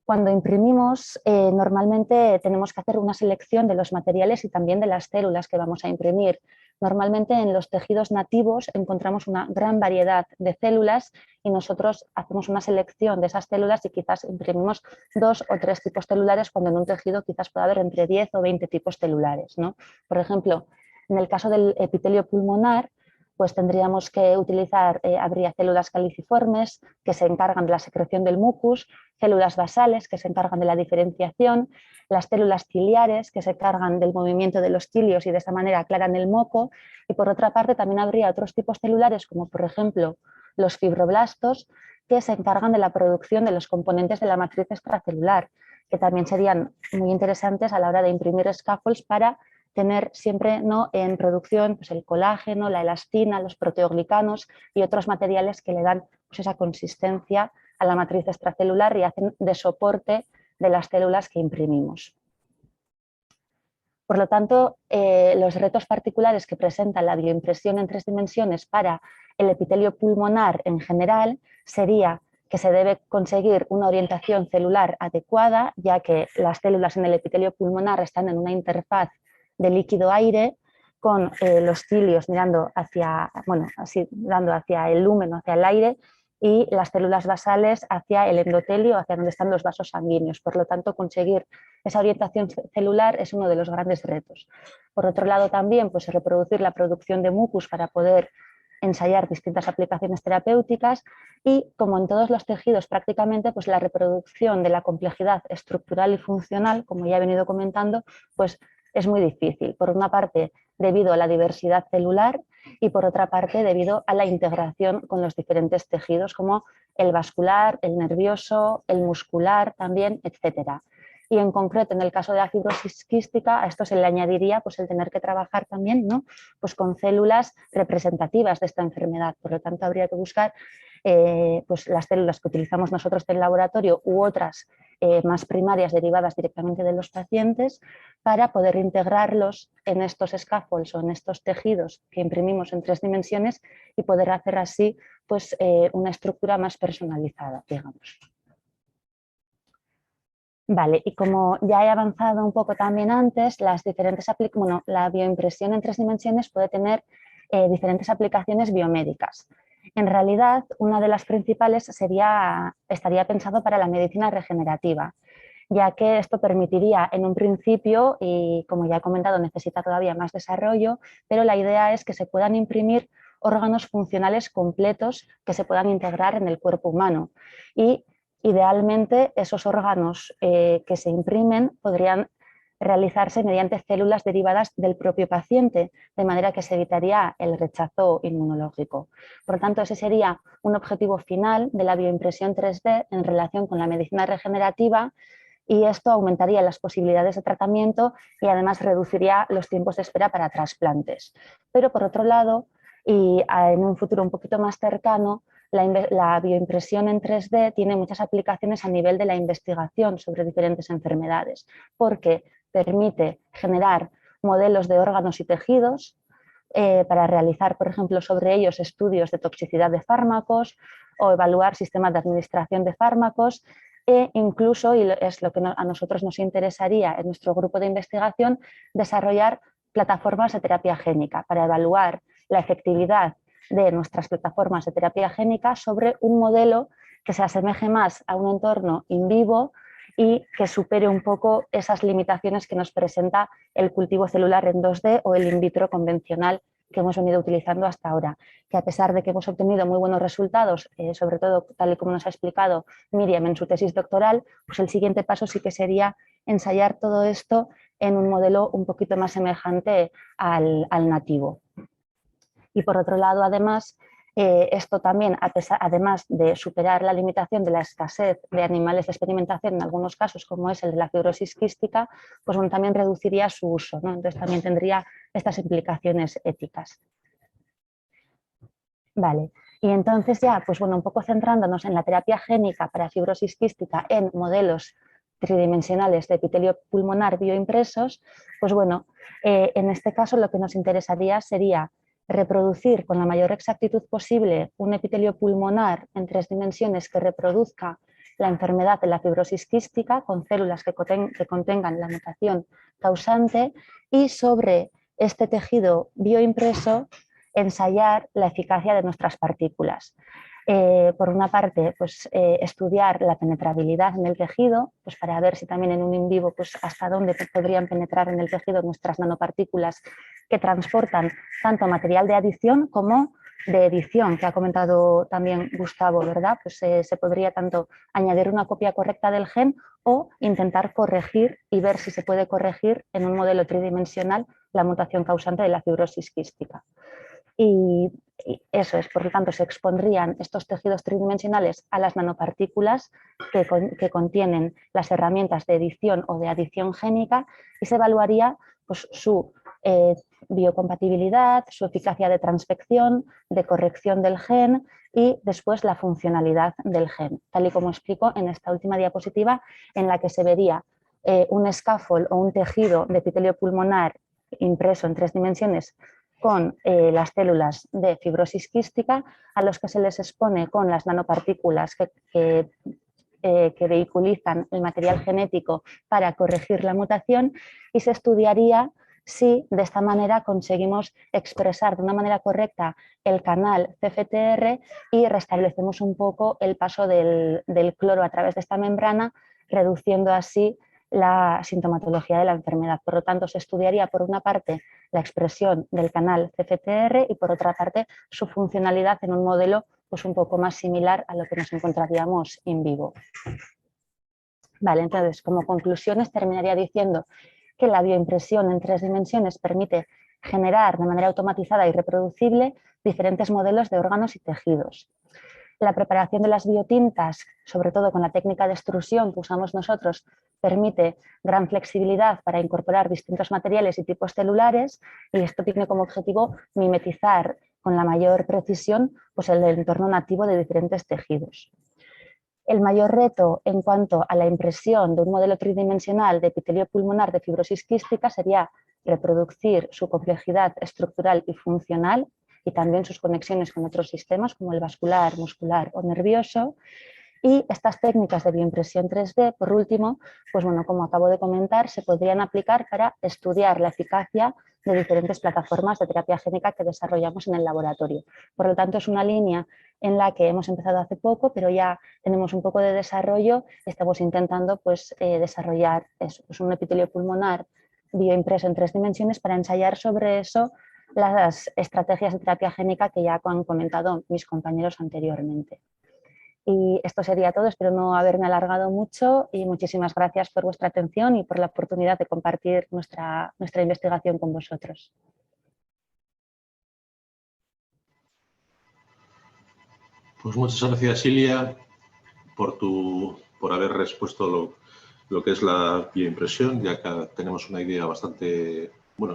cuando imprimimos normalmente tenemos que hacer una selección de los materiales y también de las células que vamos a imprimir. Normalmente en los tejidos nativos encontramos una gran variedad de células y nosotros hacemos una selección de esas células y quizás imprimimos 2 o 3 tipos celulares cuando en un tejido quizás pueda haber entre 10 o 20 tipos celulares, ¿no? Por ejemplo, en el caso del epitelio pulmonar, pues tendríamos que utilizar, habría células caliciformes que se encargan de la secreción del mucus, células basales que se encargan de la diferenciación, las células ciliares que se encargan del movimiento de los cilios y de esa manera aclaran el moco y por otra parte también habría otros tipos celulares como por ejemplo los fibroblastos que se encargan de la producción de los componentes de la matriz extracelular que también serían muy interesantes a la hora de imprimir scaffolds para tener siempre, ¿no?, en producción pues el colágeno, la elastina, los proteoglicanos y otros materiales que le dan pues, esa consistencia a la matriz extracelular y hacen de soporte de las células que imprimimos. Por lo tanto, los retos particulares que presenta la bioimpresión en 3 dimensiones para el epitelio pulmonar en general sería que se debe conseguir una orientación celular adecuada, ya que las células en el epitelio pulmonar están en una interfaz de líquido-aire con los cilios mirando hacia, bueno, así, dando hacia el lúmen, hacia el aire, y las células basales hacia el endotelio, hacia donde están los vasos sanguíneos. Por lo tanto, conseguir esa orientación celular es uno de los grandes retos. Por otro lado, también pues, reproducir la producción de mucus para poder ensayar distintas aplicaciones terapéuticas y, como en todos los tejidos prácticamente, pues la reproducción de la complejidad estructural y funcional, como ya he venido comentando, pues es muy difícil. Por una parte, debido a la diversidad celular y por otra parte, debido a la integración con los diferentes tejidos como el vascular, el nervioso, el muscular también, etcétera. Y en concreto, en el caso de la fibrosis quística, a esto se le añadiría pues, el tener que trabajar también, ¿no? Pues con células representativas de esta enfermedad. Por lo tanto, habría que buscar pues las células que utilizamos nosotros en el laboratorio u otras más primarias derivadas directamente de los pacientes para poder integrarlos en estos scaffolds o en estos tejidos que imprimimos en 3 dimensiones y poder hacer así pues, una estructura más personalizada, digamos. Vale, y como ya he avanzado un poco también antes, las diferentes la bioimpresión en 3 dimensiones puede tener diferentes aplicaciones biomédicas. En realidad, una de las principales estaría pensado para la medicina regenerativa, ya que esto permitiría en un principio, y como ya he comentado, necesita todavía más desarrollo, pero la idea es que se puedan imprimir órganos funcionales completos que se puedan integrar en el cuerpo humano. Y idealmente esos órganos que se imprimen podrían realizarse mediante células derivadas del propio paciente, de manera que se evitaría el rechazo inmunológico. Por lo tanto, ese sería un objetivo final de la bioimpresión 3D en relación con la medicina regenerativa, y esto aumentaría las posibilidades de tratamiento y además reduciría los tiempos de espera para trasplantes. Pero por otro lado, y en un futuro un poquito más cercano, la bioimpresión en 3D tiene muchas aplicaciones a nivel de la investigación sobre diferentes enfermedades, porque permite generar modelos de órganos y tejidos para realizar, por ejemplo, sobre ellos estudios de toxicidad de fármacos o evaluar sistemas de administración de fármacos e incluso, y es lo que a nosotros nos interesaría en nuestro grupo de investigación, desarrollar plataformas de terapia génica para evaluar la efectividad de nuestras plataformas de terapia génica sobre un modelo que se asemeje más a un entorno in vivo y que supere un poco esas limitaciones que nos presenta el cultivo celular en 2D o el in vitro convencional que hemos venido utilizando hasta ahora, que a pesar de que hemos obtenido muy buenos resultados, sobre todo tal y como nos ha explicado Miriam en su tesis doctoral, pues el siguiente paso sí que sería ensayar todo esto en un modelo un poquito más semejante al nativo. Y por otro lado, además, esto también, además de superar la limitación de la escasez de animales de experimentación en algunos casos, como es el de la fibrosis quística, pues bueno, también reduciría su uso, ¿no? Entonces también tendría estas implicaciones éticas. Vale, y entonces ya, pues bueno, un poco centrándonos en la terapia génica para fibrosis quística en modelos tridimensionales de epitelio pulmonar bioimpresos, pues bueno, en este caso lo que nos interesaría sería reproducir con la mayor exactitud posible un epitelio pulmonar en 3 dimensiones que reproduzca la enfermedad de la fibrosis quística con células que contengan la mutación causante y sobre este tejido bioimpreso ensayar la eficacia de nuestras partículas. Por una parte, pues, estudiar la penetrabilidad en el tejido, pues, para ver si también en un in vivo pues, hasta dónde podrían penetrar en el tejido nuestras nanopartículas que transportan tanto material de adición como de edición, que ha comentado también Gustavo, ¿verdad? Pues se podría tanto añadir una copia correcta del gen o intentar corregir y ver si se puede corregir en un modelo tridimensional la mutación causante de la fibrosis quística. Y eso es, por lo tanto, se expondrían estos tejidos tridimensionales a las nanopartículas que contienen las herramientas de edición o de adición génica y se evaluaría pues, su biocompatibilidad, su eficacia de transfección, de corrección del gen y después la funcionalidad del gen, tal y como explico en esta última diapositiva en la que se vería un scaffold o un tejido de epitelio pulmonar impreso en 3 dimensiones con las células de fibrosis quística a los que se les expone con las nanopartículas que vehiculizan el material genético para corregir la mutación y se estudiaría si de esta manera conseguimos expresar de una manera correcta el canal CFTR y restablecemos un poco el paso del cloro a través de esta membrana, reduciendo así la sintomatología de la enfermedad. Por lo tanto, se estudiaría por una parte la expresión del canal CFTR y por otra parte su funcionalidad en un modelo pues, un poco más similar a lo que nos encontraríamos in vivo. Vale, entonces, como conclusiones terminaría diciendo que la bioimpresión en 3 dimensiones permite generar de manera automatizada y reproducible diferentes modelos de órganos y tejidos. La preparación de las biotintas, sobre todo con la técnica de extrusión que usamos nosotros, permite gran flexibilidad para incorporar distintos materiales y tipos celulares, y esto tiene como objetivo mimetizar con la mayor precisión pues, el entorno nativo de diferentes tejidos. El mayor reto en cuanto a la impresión de un modelo tridimensional de epitelio pulmonar de fibrosis quística sería reproducir su complejidad estructural y funcional y también sus conexiones con otros sistemas como el vascular, muscular o nervioso. Y estas técnicas de bioimpresión 3D, por último, pues bueno, como acabo de comentar, se podrían aplicar para estudiar la eficacia de diferentes plataformas de terapia génica que desarrollamos en el laboratorio. Por lo tanto, es una línea en la que hemos empezado hace poco, pero ya tenemos un poco de desarrollo. Estamos intentando pues, desarrollar eso, pues un epitelio pulmonar bioimpreso en 3 dimensiones para ensayar sobre eso las estrategias de terapia génica que ya han comentado mis compañeros anteriormente. Y esto sería todo, espero no haberme alargado mucho y muchísimas gracias por vuestra atención y por la oportunidad de compartir nuestra investigación con vosotros. Pues muchas gracias, Ilia, por haber respuesto lo que es la bioimpresión, ya que tenemos una idea bastante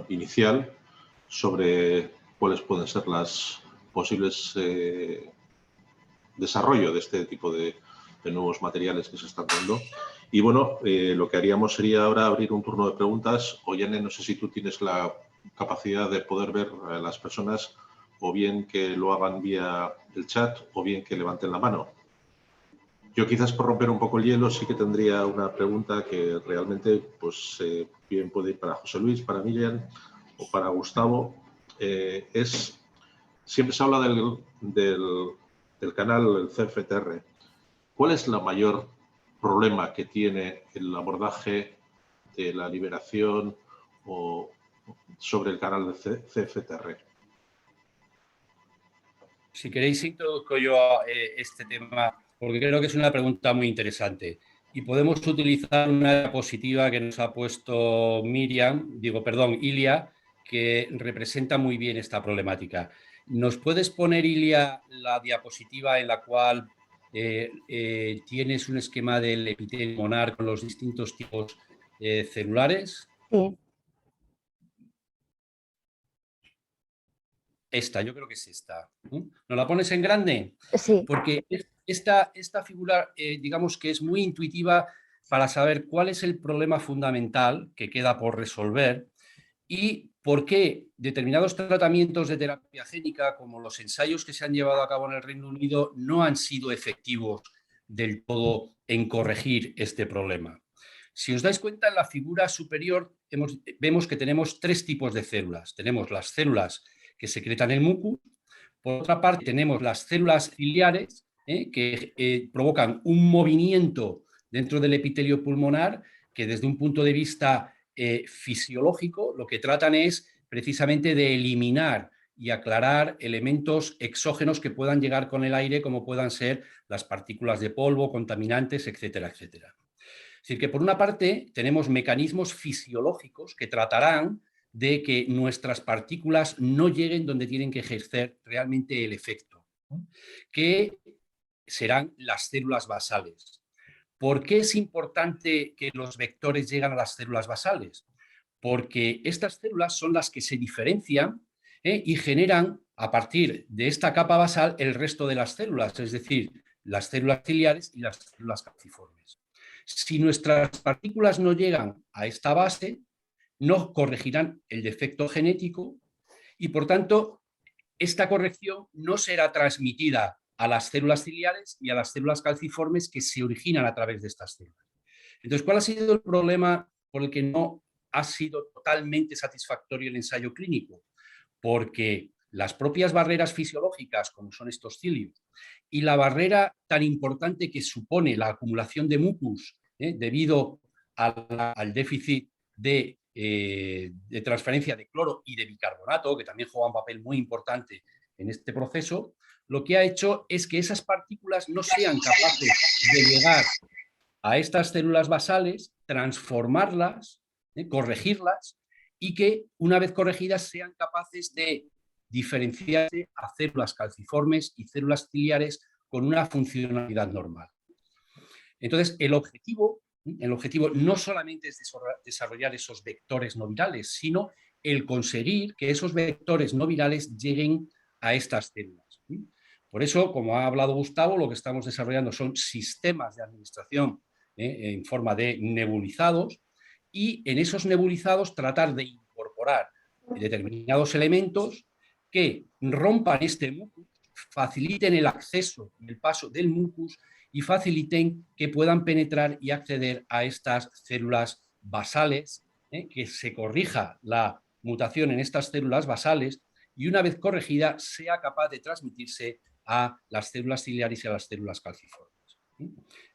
inicial sobre cuáles pueden ser las posibles desarrollo de este tipo de nuevos materiales que se están dando. Y bueno, lo que haríamos sería ahora abrir un turno de preguntas. Ollane, no sé si tú tienes la capacidad de poder ver a las personas, o bien que lo hagan vía el chat, o bien que levanten la mano. Yo quizás por romper un poco el hielo sí que tendría una pregunta que realmente pues bien puede ir para José Luis, para Miriam o para Gustavo. Siempre se habla del canal, el CFTR. ¿Cuál es el mayor problema que tiene el abordaje de la liberación o sobre el canal de CFTR? Si queréis, introduzco yo este tema, porque creo que es una pregunta muy interesante. Y podemos utilizar una diapositiva que nos ha puesto Ilia, que representa muy bien esta problemática. ¿Nos puedes poner, Ilia, la diapositiva en la cual tienes un esquema del epitelio pulmonar con los distintos tipos celulares? Sí. Esta, yo creo que es esta. ¿Nos la pones en grande? Sí. Porque esta figura, digamos que es muy intuitiva para saber cuál es el problema fundamental que queda por resolver y por qué determinados tratamientos de terapia génica, como los ensayos que se han llevado a cabo en el Reino Unido, no han sido efectivos del todo en corregir este problema. Si os dais cuenta, en la figura superior vemos que tenemos 3 tipos de células. Tenemos las células que secretan el mucus. Por otra parte, tenemos las células ciliares que provocan un movimiento dentro del epitelio pulmonar que desde un punto de vista fisiológico lo que tratan es precisamente de eliminar y aclarar elementos exógenos que puedan llegar con el aire, como puedan ser las partículas de polvo, contaminantes, etcétera, etcétera. Es decir, que por una parte tenemos mecanismos fisiológicos que tratarán de que nuestras partículas no lleguen donde tienen que ejercer realmente el efecto, ¿no? Que serán las células basales. ¿Por qué es importante que los vectores lleguen a las células basales? Porque estas células son las que se diferencian y generan, a partir de esta capa basal, el resto de las células, es decir, las células ciliares y las células calciformes. Si nuestras partículas no llegan a esta base, no corregirán el defecto genético y, por tanto, esta corrección no será transmitida a las células ciliares y a las células calciformes que se originan a través de estas células. Entonces, ¿cuál ha sido el problema por el que no ha sido totalmente satisfactorio el ensayo clínico? Porque las propias barreras fisiológicas, como son estos cilios, y la barrera tan importante que supone la acumulación de mucus debido al déficit de transferencia de cloro y de bicarbonato, que también juega un papel muy importante en este proceso, lo que ha hecho es que esas partículas no sean capaces de llegar a estas células basales, transformarlas corregirlas y que una vez corregidas sean capaces de diferenciarse a células calciformes y células ciliares con una funcionalidad normal. Entonces, el objetivo no solamente es desarrollar esos vectores no virales, sino el conseguir que esos vectores no virales lleguen a estas células. Por eso, como ha hablado Gustavo, lo que estamos desarrollando son sistemas de administración en forma de nebulizados, y en esos nebulizados tratar de incorporar determinados elementos que rompan este mucus, faciliten el acceso y el paso del mucus y faciliten que puedan penetrar y acceder a estas células basales, que se corrija la mutación en estas células basales y una vez corregida sea capaz de transmitirse a las células ciliares y a las células calciformes.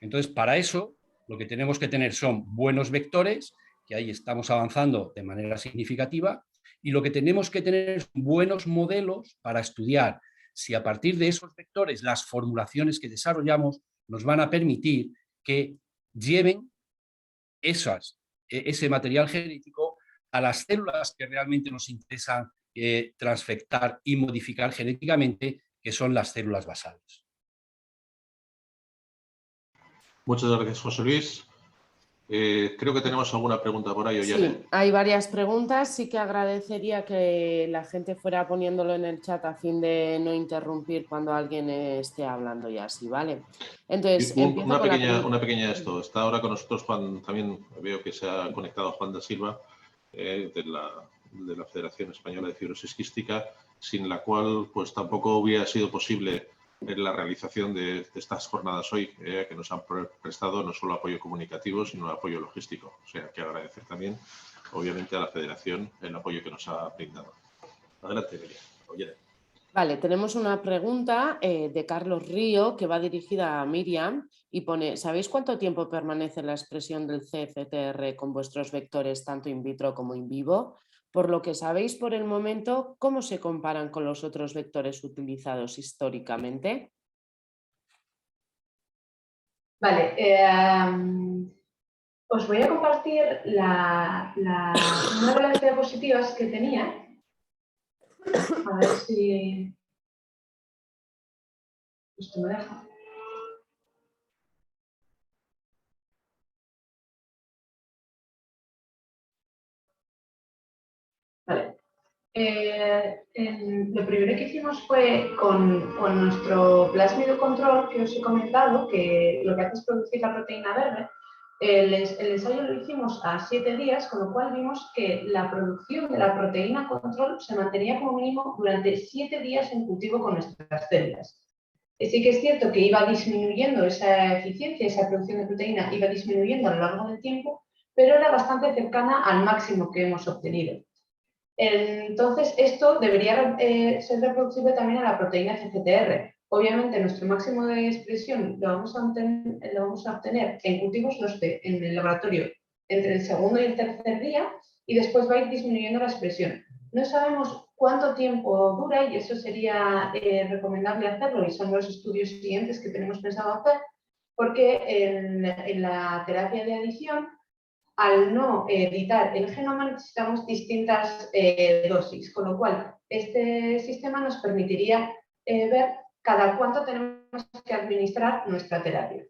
Entonces, para eso, lo que tenemos que tener son buenos vectores, que ahí estamos avanzando de manera significativa, y lo que tenemos que tener es buenos modelos para estudiar si a partir de esos vectores las formulaciones que desarrollamos nos van a permitir que lleven ese material genético a las células que realmente nos interesan transfectar y modificar genéticamente, que son las células basales. Muchas gracias, José Luis. Creo que tenemos alguna pregunta por ahí, Ollane. Sí, hay varias preguntas. Sí que agradecería que la gente fuera poniéndolo en el chat a fin de no interrumpir cuando alguien esté hablando y así, ¿vale? Entonces, una pequeña esto. Está ahora con nosotros Juan, también veo que se ha conectado Juan da Silva, de la Federación Española de Fibrosis Quística, sin la cual pues tampoco hubiera sido posible la realización de estas jornadas hoy, que nos han prestado no solo apoyo comunicativo, sino apoyo logístico. O sea, que agradecer también, obviamente, a la Federación el apoyo que nos ha brindado. Adelante, Miriam. Vale, tenemos una pregunta de Carlos Río que va dirigida a Miriam y pone: ¿sabéis cuánto tiempo permanece la expresión del CFTR con vuestros vectores tanto in vitro como in vivo? Por lo que sabéis por el momento, ¿cómo se comparan con los otros vectores utilizados históricamente? Vale, os voy a compartir una de las diapositivas que tenía. A ver si esto me deja. Vale. Lo primero que hicimos fue con nuestro plásmido control que os he comentado, que lo que hace es producir la proteína verde. El ensayo lo hicimos a 7 días, con lo cual vimos que la producción de la proteína control se mantenía como mínimo durante 7 días en cultivo con nuestras células. Sí que es cierto que iba disminuyendo esa eficiencia, esa producción de proteína iba disminuyendo a lo largo del tiempo, pero era bastante cercana al máximo que hemos obtenido. Entonces, esto debería ser reproducible también a la proteína CFTR. Obviamente, nuestro máximo de expresión lo vamos a obtener en cultivos 2P, en el laboratorio, entre el segundo y el tercer día, y después va a ir disminuyendo la expresión. No sabemos cuánto tiempo dura y eso sería recomendable hacerlo, y son los estudios siguientes que tenemos pensado hacer, porque en la terapia de adición, al no editar el genoma, necesitamos distintas dosis, con lo cual este sistema nos permitiría ver cada cuánto tenemos que administrar nuestra terapia.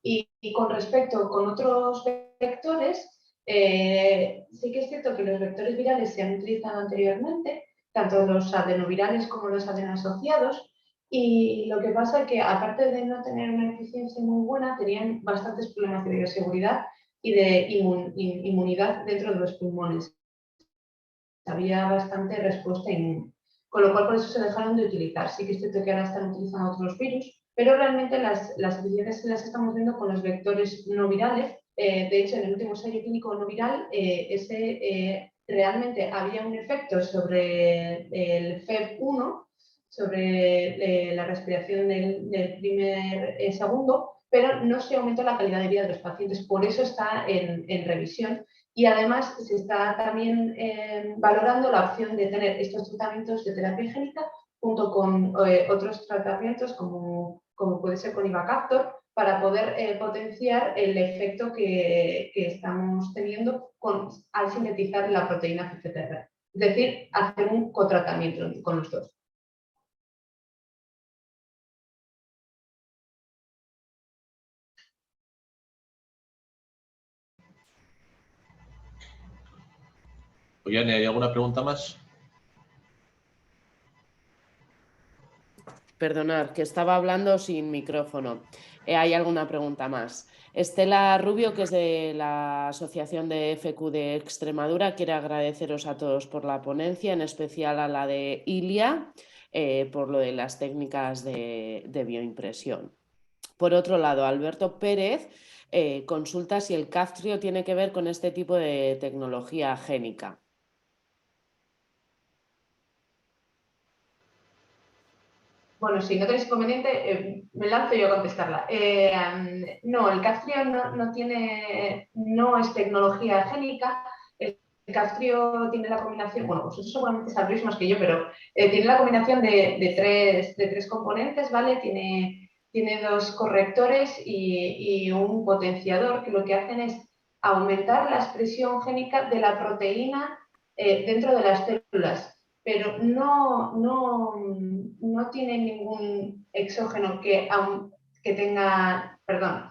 Y con respecto con otros vectores, sí que es cierto que los vectores virales se han utilizado anteriormente, tanto los adenovirales como los adenoasociados, y lo que pasa es que, aparte de no tener una eficiencia muy buena, tenían bastantes problemas de bioseguridad y de inmunidad dentro de los pulmones. Había bastante respuesta inmune, con lo cual por eso se dejaron de utilizar. Sí que es cierto que ahora están utilizando otros virus, pero realmente las eficiencias las estamos viendo con los vectores no virales. De hecho, en el último ensayo clínico no viral, realmente había un efecto sobre el FEV1, sobre la respiración del primer segundo, pero no se aumentó la calidad de vida de los pacientes. Por eso está en revisión. Y además se está también valorando la opción de tener estos tratamientos de terapia génica junto con otros tratamientos como puede ser con Ivacaftor, para poder potenciar el efecto que estamos teniendo al sintetizar la proteína CFTR. Es decir, hacer un cotratamiento con los dos. Ollane, ¿hay alguna pregunta más? Perdonad, que estaba hablando sin micrófono. ¿Hay alguna pregunta más? Estela Rubio, que es de la Asociación de FQ de Extremadura, quiere agradeceros a todos por la ponencia, en especial a la de Ilia, por lo de las técnicas de bioimpresión. Por otro lado, Alberto Pérez consulta si el Caftrio tiene que ver con este tipo de tecnología génica. Bueno, si no tenéis inconveniente, me lanzo yo a contestarla. No, el Caftrio no es tecnología génica. El Caftrio tiene la combinación, bueno, vosotros seguramente sabréis más que yo, pero tiene la combinación de tres componentes, ¿vale? Tiene dos correctores y un potenciador, que lo que hacen es aumentar la expresión génica de la proteína dentro de las células, pero no tiene ningún exógeno que tenga, perdón,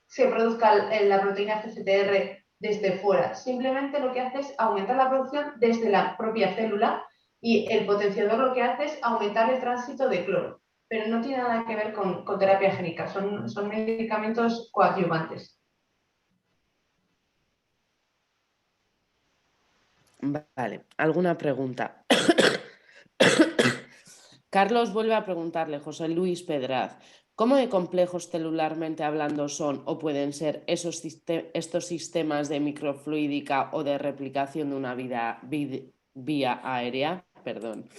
se produzca la proteína CFTR desde fuera. Simplemente lo que hace es aumentar la producción desde la propia célula y el potenciador lo que hace es aumentar el tránsito de cloro, pero no tiene nada que ver con terapia génica, son medicamentos coadyuvantes. Vale, ¿alguna pregunta? Carlos vuelve a preguntarle, José Luis Pedraz, ¿cómo de complejos celularmente hablando son o pueden ser estos sistemas de microfluídica o de replicación de una vía aérea? Perdón.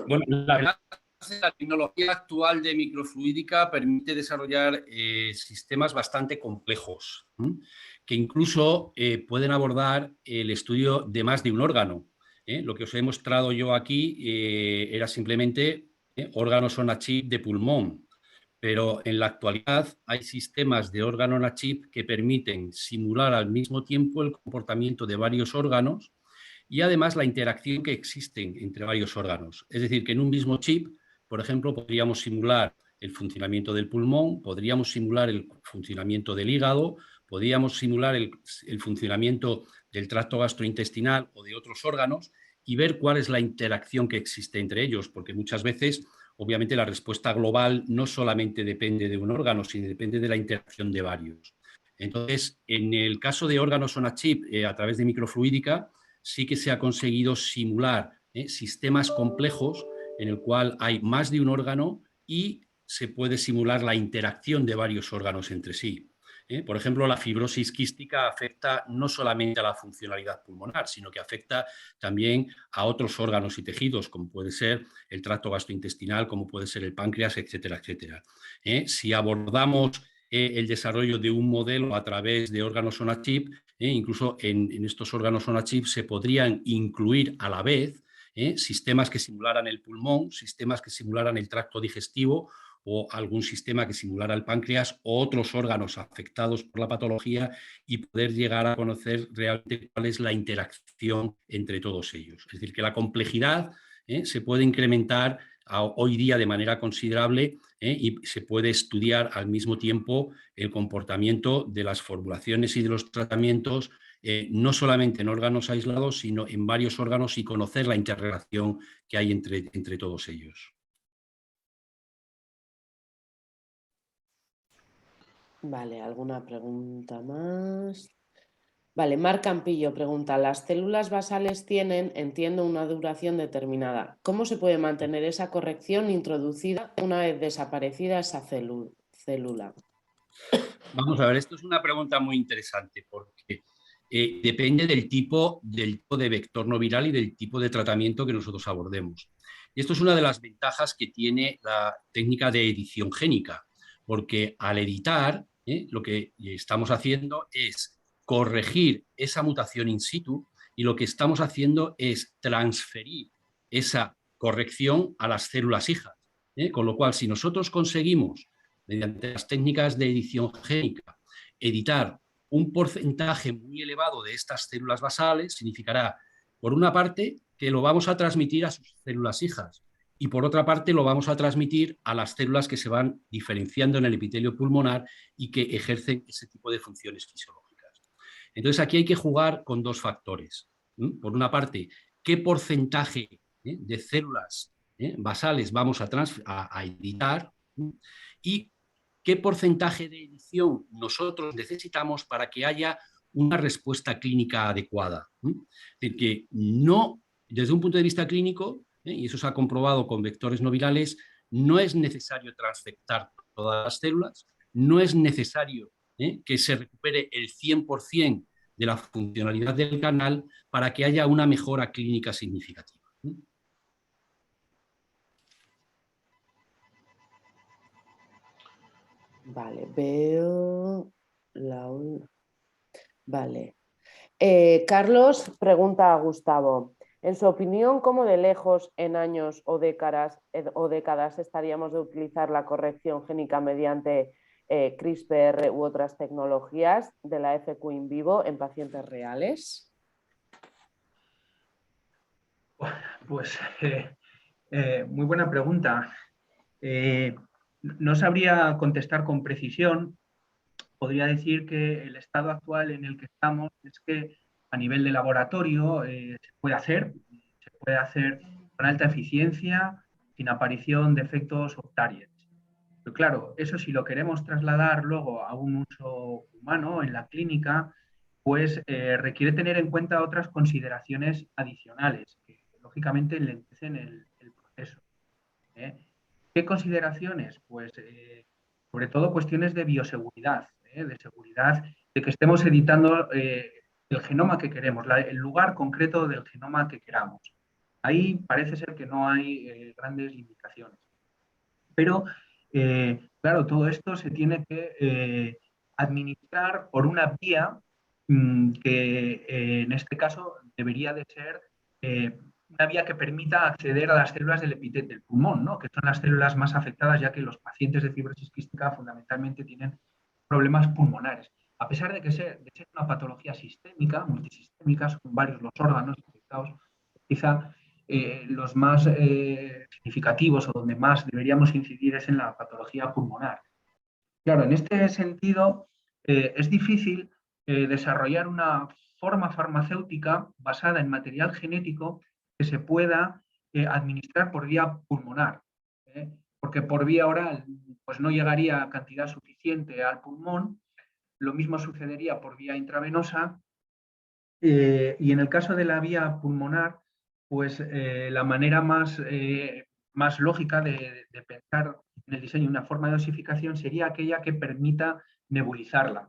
Bueno, la verdad es que la tecnología actual de microfluídica permite desarrollar sistemas bastante complejos, que incluso pueden abordar el estudio de más de un órgano. Lo que os he mostrado yo aquí era simplemente órganos on a chip de pulmón, pero en la actualidad hay sistemas de órgano on a chip que permiten simular al mismo tiempo el comportamiento de varios órganos y además la interacción que existen entre varios órganos. Es decir, que en un mismo chip, por ejemplo, podríamos simular el funcionamiento del pulmón, podríamos simular el funcionamiento del hígado, podríamos simular el funcionamiento del tracto gastrointestinal o de otros órganos y ver cuál es la interacción que existe entre ellos, porque muchas veces, obviamente, la respuesta global no solamente depende de un órgano, sino depende de la interacción de varios. Entonces, en el caso de órganos on a chip, a través de microfluídica, sí que se ha conseguido simular sistemas complejos en el cual hay más de un órgano y se puede simular la interacción de varios órganos entre sí. Por ejemplo, la fibrosis quística afecta no solamente a la funcionalidad pulmonar, sino que afecta también a otros órganos y tejidos, como puede ser el tracto gastrointestinal, como puede ser el páncreas, etcétera, etcétera. Si abordamos el desarrollo de un modelo a través de órganos on a chip, incluso en estos órganos on a chip se podrían incluir a la vez sistemas que simularan el pulmón, sistemas que simularan el tracto digestivo o algún sistema que simulara el páncreas o otros órganos afectados por la patología y poder llegar a conocer realmente cuál es la interacción entre todos ellos. Es decir, que la complejidad se puede incrementar hoy día de manera considerable y se puede estudiar al mismo tiempo el comportamiento de las formulaciones y de los tratamientos, no solamente en órganos aislados, sino en varios órganos y conocer la interrelación que hay entre todos ellos. Vale, ¿alguna pregunta más? Vale, Marc Campillo pregunta, las células basales tienen, entiendo, una duración determinada. ¿Cómo se puede mantener esa corrección introducida una vez desaparecida esa célula? Vamos a ver, esto es una pregunta muy interesante porque depende del tipo de vector no viral y del tipo de tratamiento que nosotros abordemos. Y esto es una de las ventajas que tiene la técnica de edición génica, porque al editar, lo que estamos haciendo es corregir esa mutación in situ y lo que estamos haciendo es transferir esa corrección a las células hijas. Con lo cual, si nosotros conseguimos, mediante las técnicas de edición génica, editar un porcentaje muy elevado de estas células basales, significará, por una parte, que lo vamos a transmitir a sus células hijas y, por otra parte, lo vamos a transmitir a las células que se van diferenciando en el epitelio pulmonar y que ejercen ese tipo de funciones fisiológicas. Entonces, aquí hay que jugar con dos factores. Por una parte, ¿qué porcentaje de células basales vamos a editar? Y qué porcentaje de edición nosotros necesitamos para que haya una respuesta clínica adecuada. Es decir, que no, desde un punto de vista clínico, y eso se ha comprobado con vectores no virales, no es necesario transfectar todas las células, no es necesario que se recupere el 100% de la funcionalidad del canal para que haya una mejora clínica significativa. Vale, veo la... Vale. Carlos pregunta a Gustavo, en su opinión, ¿cómo de lejos en años o décadas estaríamos de utilizar la corrección génica mediante CRISPR u otras tecnologías de la FQ in vivo en pacientes reales? Pues muy buena pregunta. No sabría contestar con precisión. Podría decir que el estado actual en el que estamos es que a nivel de laboratorio se puede hacer con alta eficiencia, sin aparición de efectos off-target. Pero claro, eso si lo queremos trasladar luego a un uso humano en la clínica, pues requiere tener en cuenta otras consideraciones adicionales que lógicamente enlentecen el proceso. ¿Qué consideraciones? Pues sobre todo cuestiones de bioseguridad, de seguridad, de que estemos editando el genoma que queremos, el lugar concreto del genoma que queramos. Ahí parece ser que no hay grandes limitaciones. Pero, claro, todo esto se tiene que administrar por una vía que en este caso debería de ser una vía que permita acceder a las células del epitelio del pulmón, ¿no? Que son las células más afectadas, ya que los pacientes de fibrosis quística fundamentalmente tienen problemas pulmonares. A pesar de ser una patología sistémica, multisistémica, son varios los órganos afectados, quizá los más significativos o donde más deberíamos incidir es en la patología pulmonar. Claro, en este sentido es difícil desarrollar una forma farmacéutica basada en material genético que se pueda administrar por vía pulmonar, porque por vía oral pues no llegaría a cantidad suficiente al pulmón. Lo mismo sucedería por vía intravenosa y en el caso de la vía pulmonar, pues la manera más lógica de pensar en el diseño de una forma de dosificación sería aquella que permita nebulizarla.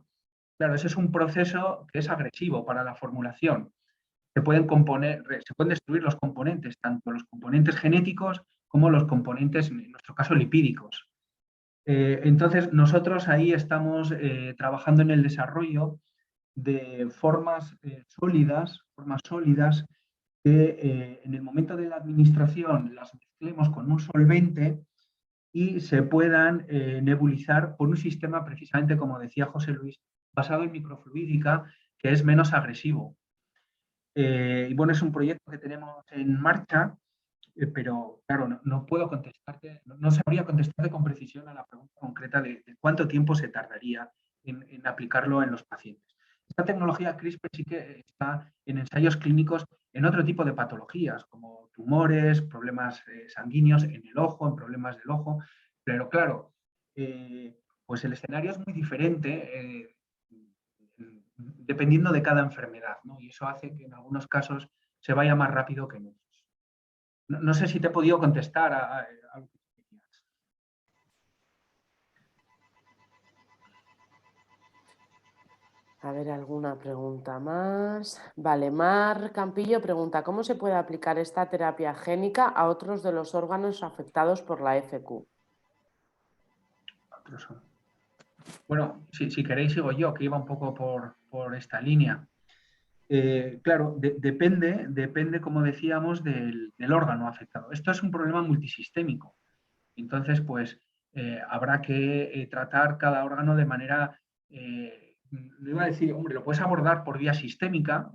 Claro, ese es un proceso que es agresivo para la formulación. Se pueden destruir los componentes, tanto los componentes genéticos como los componentes, en nuestro caso, lipídicos. Entonces, nosotros ahí estamos trabajando en el desarrollo de formas sólidas que en el momento de la administración las mezclemos con un solvente y se puedan nebulizar por un sistema, precisamente como decía José Luis, basado en microfluídica, que es menos agresivo. Y bueno, es un proyecto que tenemos en marcha, pero claro, no puedo contestarte, no sabría contestarte con precisión a la pregunta concreta de cuánto tiempo se tardaría en aplicarlo en los pacientes. Esta tecnología CRISPR sí que está en ensayos clínicos en otro tipo de patologías, como tumores, problemas sanguíneos en el ojo, en problemas del ojo, pero claro, pues el escenario es muy diferente dependiendo de cada enfermedad, ¿no? Y eso hace que en algunos casos se vaya más rápido que en otros. No sé si te he podido contestar a lo que querías. A ver, alguna pregunta más. Vale, Mar Campillo pregunta, ¿cómo se puede aplicar esta terapia génica a otros de los órganos afectados por la FQ? Bueno, si queréis sigo yo, que iba un poco por esta línea. Claro, depende, como decíamos, del órgano afectado. Esto es un problema multisistémico. Entonces, pues habrá que tratar cada órgano de manera, no iba a decir, hombre, lo puedes abordar por vía sistémica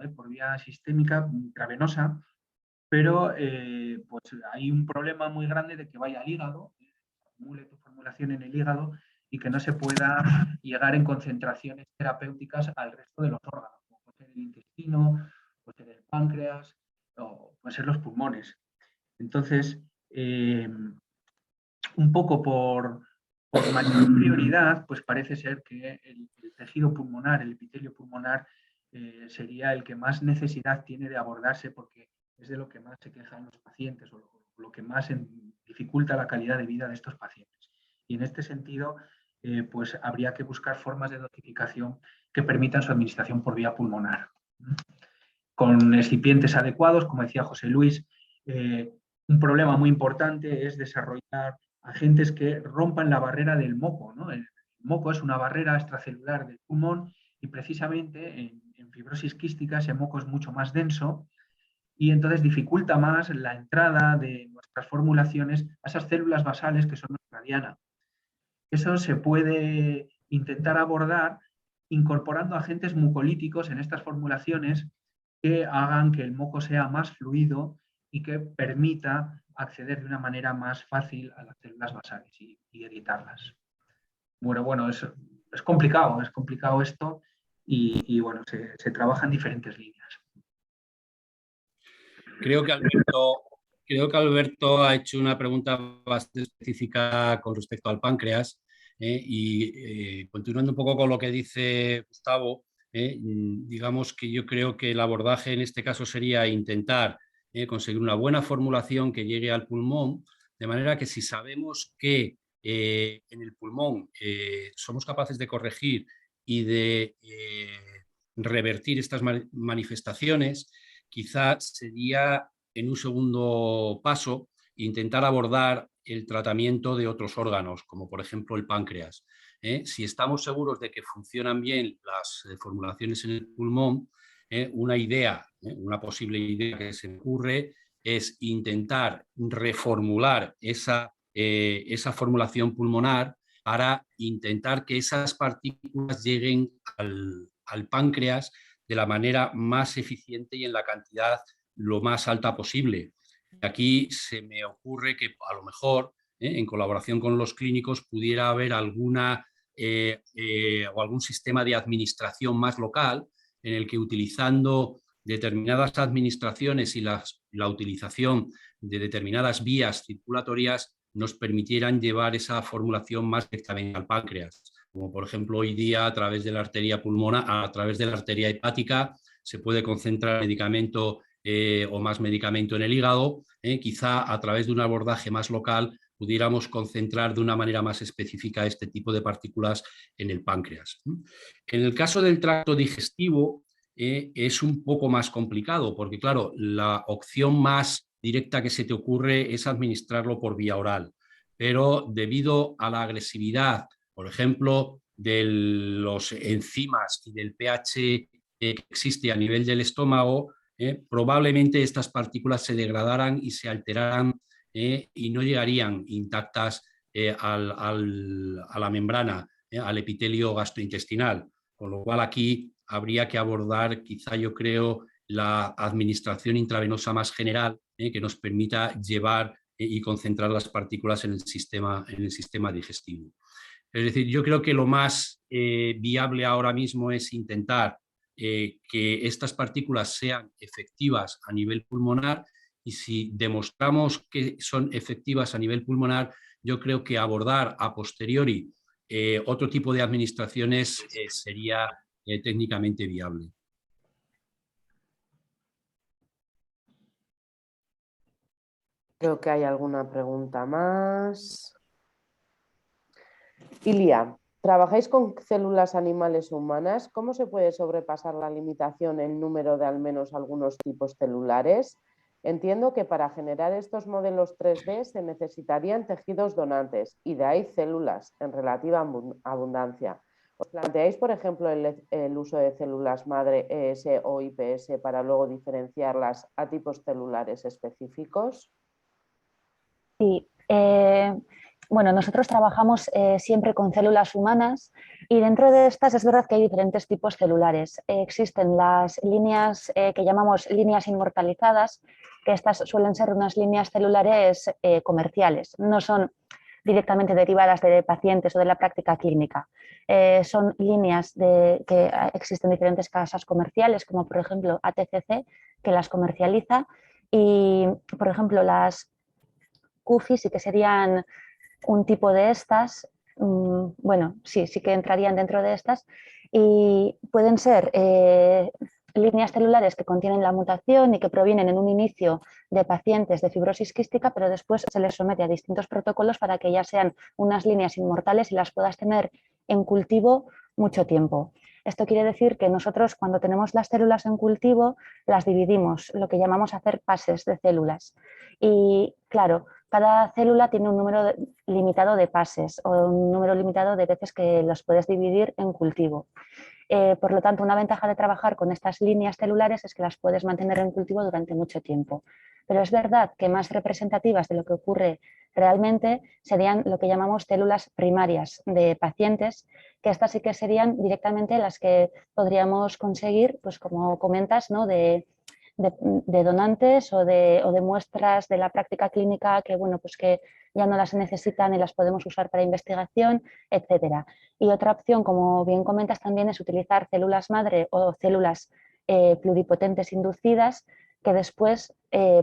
intravenosa, pero pues hay un problema muy grande de que vaya al hígado, acumule tu formulación en el hígado y que no se pueda llegar en concentraciones terapéuticas al resto de los órganos, como puede ser el intestino, puede ser el páncreas o puede ser los pulmones. Entonces, un poco por mayor prioridad, pues parece ser que el tejido pulmonar, el epitelio pulmonar, sería el que más necesidad tiene de abordarse, porque es de lo que más se quejan los pacientes o lo que más dificulta la calidad de vida de estos pacientes. Y en este sentido, pues habría que buscar formas de dosificación que permitan su administración por vía pulmonar. Con excipientes adecuados, como decía José Luis, un problema muy importante es desarrollar agentes que rompan la barrera del moco, ¿no? El moco es una barrera extracelular del pulmón y precisamente en fibrosis quística ese moco es mucho más denso y entonces dificulta más la entrada de nuestras formulaciones a esas células basales que son nuestra diana. Eso se puede intentar abordar incorporando agentes mucolíticos en estas formulaciones que hagan que el moco sea más fluido y que permita acceder de una manera más fácil a las células basales y editarlas. Bueno, es complicado esto y bueno, se trabaja en diferentes líneas. Creo que Alberto ha hecho una pregunta bastante específica con respecto al páncreas y continuando un poco con lo que dice Gustavo, digamos que yo creo que el abordaje en este caso sería intentar conseguir una buena formulación que llegue al pulmón, de manera que si sabemos que en el pulmón somos capaces de corregir y de revertir estas manifestaciones, quizás sería en un segundo paso intentar abordar el tratamiento de otros órganos, como por ejemplo el páncreas. Si estamos seguros de que funcionan bien las formulaciones en el pulmón, una posible idea que se me ocurre es intentar reformular esa formulación pulmonar para intentar que esas partículas lleguen al páncreas de la manera más eficiente y en la cantidad lo más alta posible. Aquí se me ocurre que a lo mejor, en colaboración con los clínicos, pudiera haber o algún sistema de administración más local en el que utilizando determinadas administraciones y la utilización de determinadas vías circulatorias nos permitieran llevar esa formulación más directamente al páncreas. Como por ejemplo hoy día a través de la arteria pulmonar, a través de la arteria hepática, se puede concentrar medicamento o más medicamento en el hígado. Quizá a través de un abordaje más local pudiéramos concentrar de una manera más específica este tipo de partículas en el páncreas. En el caso del tracto digestivo es un poco más complicado porque, claro, la opción más directa que se te ocurre es administrarlo por vía oral, pero debido a la agresividad, por ejemplo, de los enzimas y del pH que existe a nivel del estómago, probablemente estas partículas se degradaran y se alteraran y no llegarían intactas a la membrana, al epitelio gastrointestinal, con lo cual aquí habría que abordar, quizá yo creo, la administración intravenosa más general que nos permita llevar y concentrar las partículas en el sistema digestivo. Es decir, yo creo que lo más viable ahora mismo es intentar que estas partículas sean efectivas a nivel pulmonar y si demostramos que son efectivas a nivel pulmonar, yo creo que abordar a posteriori otro tipo de administraciones sería técnicamente viable. Creo que hay alguna pregunta más. Ilia, ¿trabajáis con células animales humanas? ¿Cómo se puede sobrepasar la limitación en número de al menos algunos tipos celulares? Entiendo que para generar estos modelos 3D se necesitarían tejidos donantes y de ahí células en relativa abundancia. ¿Os planteáis, por ejemplo, el uso de células madre ES o IPS para luego diferenciarlas a tipos celulares específicos? Sí, bueno, nosotros trabajamos siempre con células humanas y dentro de estas es verdad que hay diferentes tipos celulares. Existen las líneas que llamamos líneas inmortalizadas, que estas suelen ser unas líneas celulares comerciales, no son directamente derivadas de pacientes o de la práctica clínica. Son líneas que existen diferentes casas comerciales, como por ejemplo ATCC, que las comercializa, y por ejemplo las CUFI sí que serían un tipo de estas, bueno, sí que entrarían dentro de estas, y pueden ser líneas celulares que contienen la mutación y que provienen en un inicio de pacientes de fibrosis quística, pero después se les somete a distintos protocolos para que ya sean unas líneas inmortales y las puedas tener en cultivo mucho tiempo. Esto quiere decir que nosotros, cuando tenemos las células en cultivo, las dividimos, lo que llamamos hacer pases de células. Y claro, cada célula tiene un número limitado de pases o un número limitado de veces que los puedes dividir en cultivo. Por lo tanto, una ventaja de trabajar con estas líneas celulares es que las puedes mantener en cultivo durante mucho tiempo. Pero es verdad que más representativas de lo que ocurre realmente serían lo que llamamos células primarias de pacientes, que estas sí que serían directamente las que podríamos conseguir, pues como comentas, ¿no? de donantes o de muestras de la práctica clínica que, bueno, pues que ya no las necesitan y las podemos usar para investigación, etcétera. Y otra opción, como bien comentas, también es utilizar células madre o células pluripotentes inducidas, que después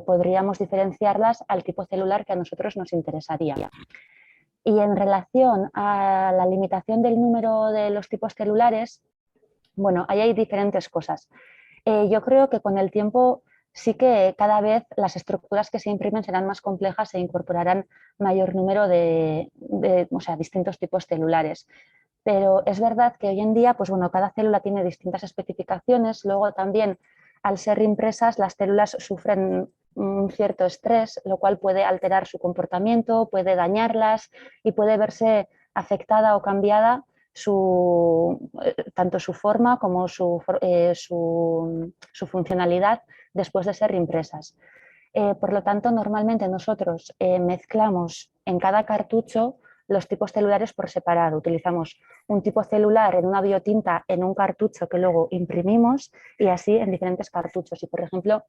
podríamos diferenciarlas al tipo celular que a nosotros nos interesaría. Y en relación a la limitación del número de los tipos celulares, bueno, ahí hay diferentes cosas. Yo creo que con el tiempo sí que cada vez las estructuras que se imprimen serán más complejas e incorporarán mayor número de distintos tipos celulares. Pero es verdad que hoy en día, pues bueno, cada célula tiene distintas especificaciones. Luego también, al ser impresas, las células sufren un cierto estrés, lo cual puede alterar su comportamiento, puede dañarlas y puede verse afectada o cambiada tanto su forma como su funcionalidad después de ser impresas. Por lo tanto, normalmente nosotros mezclamos en cada cartucho los tipos celulares por separado. Utilizamos un tipo celular en una biotinta en un cartucho que luego imprimimos y así en diferentes cartuchos. Y, por ejemplo,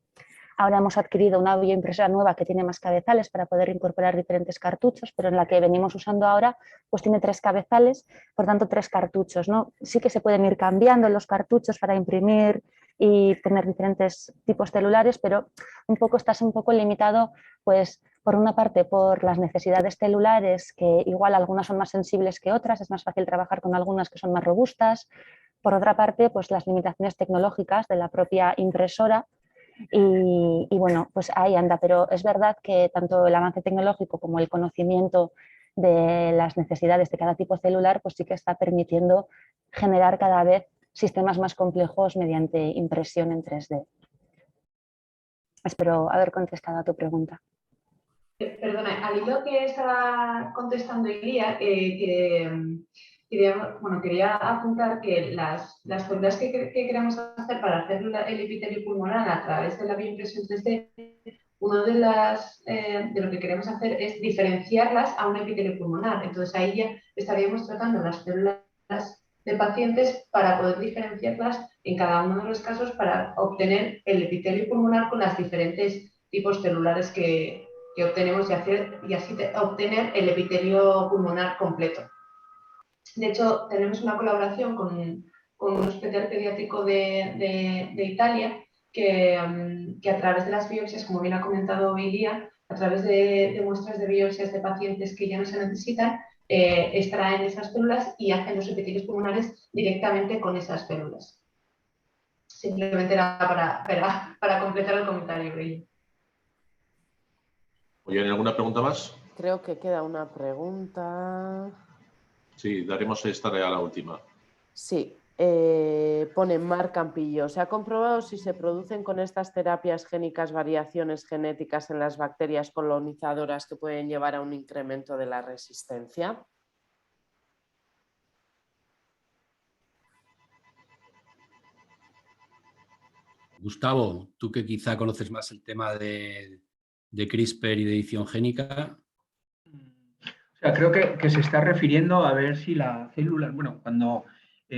ahora hemos adquirido una bioimpresora nueva que tiene más cabezales para poder incorporar diferentes cartuchos, pero en la que venimos usando ahora pues tiene 3 cabezales, por tanto 3 cartuchos, ¿no? Sí que se pueden ir cambiando los cartuchos para imprimir y tener diferentes tipos celulares, pero estás un poco limitado, pues por una parte por las necesidades celulares, que igual algunas son más sensibles que otras, es más fácil trabajar con algunas que son más robustas. Por otra parte, pues las limitaciones tecnológicas de la propia impresora. Y bueno, pues ahí anda, pero es verdad que tanto el avance tecnológico como el conocimiento de las necesidades de cada tipo celular, pues sí que está permitiendo generar cada vez sistemas más complejos mediante impresión en 3D. Espero haber contestado a tu pregunta. Perdona, al hilo que estaba contestando Ilia, quería apuntar que las células que queremos hacer para hacer el epitelio pulmonar a través de la bioimpresión 3D, uno de lo que queremos hacer es diferenciarlas a un epitelio pulmonar. Entonces ahí ya estaríamos tratando las células de pacientes para poder diferenciarlas en cada uno de los casos para obtener el epitelio pulmonar con los diferentes tipos celulares que obtenemos y así obtener el epitelio pulmonar completo. De hecho, tenemos una colaboración con un hospital pediátrico de Italia que a través de las biopsias, como bien ha comentado Ilia, a través de muestras de biopsias de pacientes que ya no se necesitan, extraen esas células y hacen los epitelios pulmonares directamente con esas células. Simplemente era para completar el comentario, Ilia. Oye, ¿alguna pregunta más? Creo que queda una pregunta. Sí, daremos esta a la última. Sí, pone Mar Campillo. ¿Se ha comprobado si se producen con estas terapias génicas variaciones genéticas en las bacterias colonizadoras que pueden llevar a un incremento de la resistencia? Gustavo, tú que quizá conoces más el tema de CRISPR y de edición génica. sea, creo que se está refiriendo a ver si la célula, bueno, cuando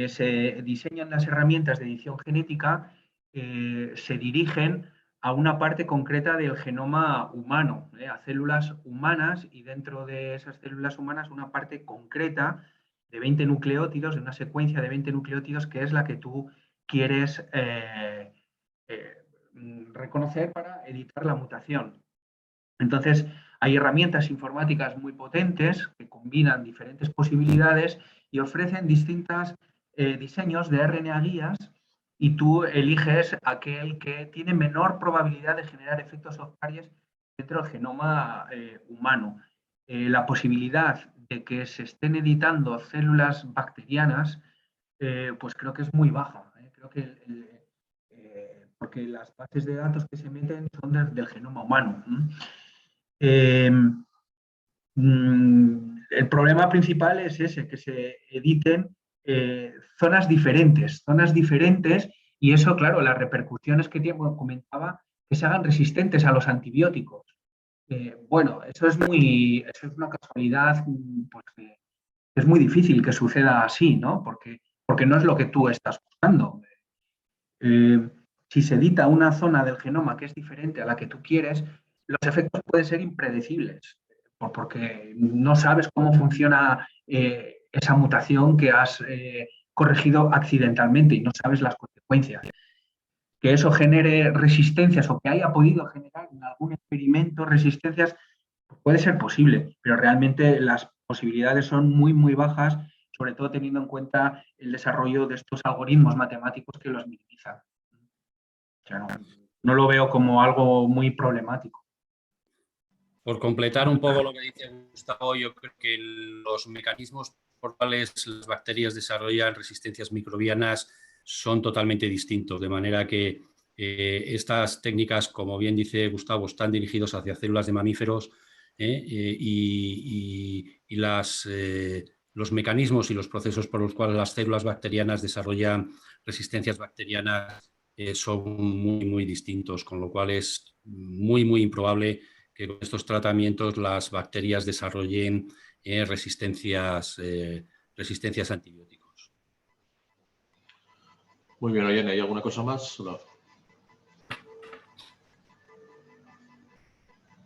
se diseñan las herramientas de edición genética, se dirigen a una parte concreta del genoma humano, a células humanas, y dentro de esas células humanas una parte concreta de 20 nucleótidos, de una secuencia de 20 nucleótidos, que es la que tú quieres reconocer para editar la mutación. Entonces, hay herramientas informáticas muy potentes que combinan diferentes posibilidades y ofrecen distintos diseños de RNA guías, y tú eliges aquel que tiene menor probabilidad de generar efectos off-target dentro del genoma humano. La posibilidad de que se estén editando células bacterianas, pues creo que es muy baja. Creo que porque las bases de datos que se meten son del genoma humano. El problema principal es ese, que se editen zonas diferentes, y eso, claro, las repercusiones que tiene, como comentaba, que se hagan resistentes a los antibióticos. Bueno, eso es una casualidad, pues, es muy difícil que suceda así, ¿no? Porque no es lo que tú estás buscando. Si se edita una zona del genoma que es diferente a la que tú quieres, los efectos pueden ser impredecibles, porque no sabes cómo funciona esa mutación que has corregido accidentalmente y no sabes las consecuencias. Que eso genere resistencias, o que haya podido generar en algún experimento resistencias, puede ser posible, pero realmente las posibilidades son muy, muy bajas, sobre todo teniendo en cuenta el desarrollo de estos algoritmos matemáticos que los minimizan. O sea, no lo veo como algo muy problemático. Por completar un poco lo que dice Gustavo, yo creo que los mecanismos por los cuales las bacterias desarrollan resistencias microbianas son totalmente distintos, de manera que estas técnicas, como bien dice Gustavo, están dirigidos hacia células de mamíferos, y los mecanismos y los procesos por los cuales las células bacterianas desarrollan resistencias bacterianas son muy, muy distintos, con lo cual es muy, muy improbable que con estos tratamientos las bacterias desarrollen resistencias a antibióticos. Muy bien, Ollane, ¿hay alguna cosa más? No.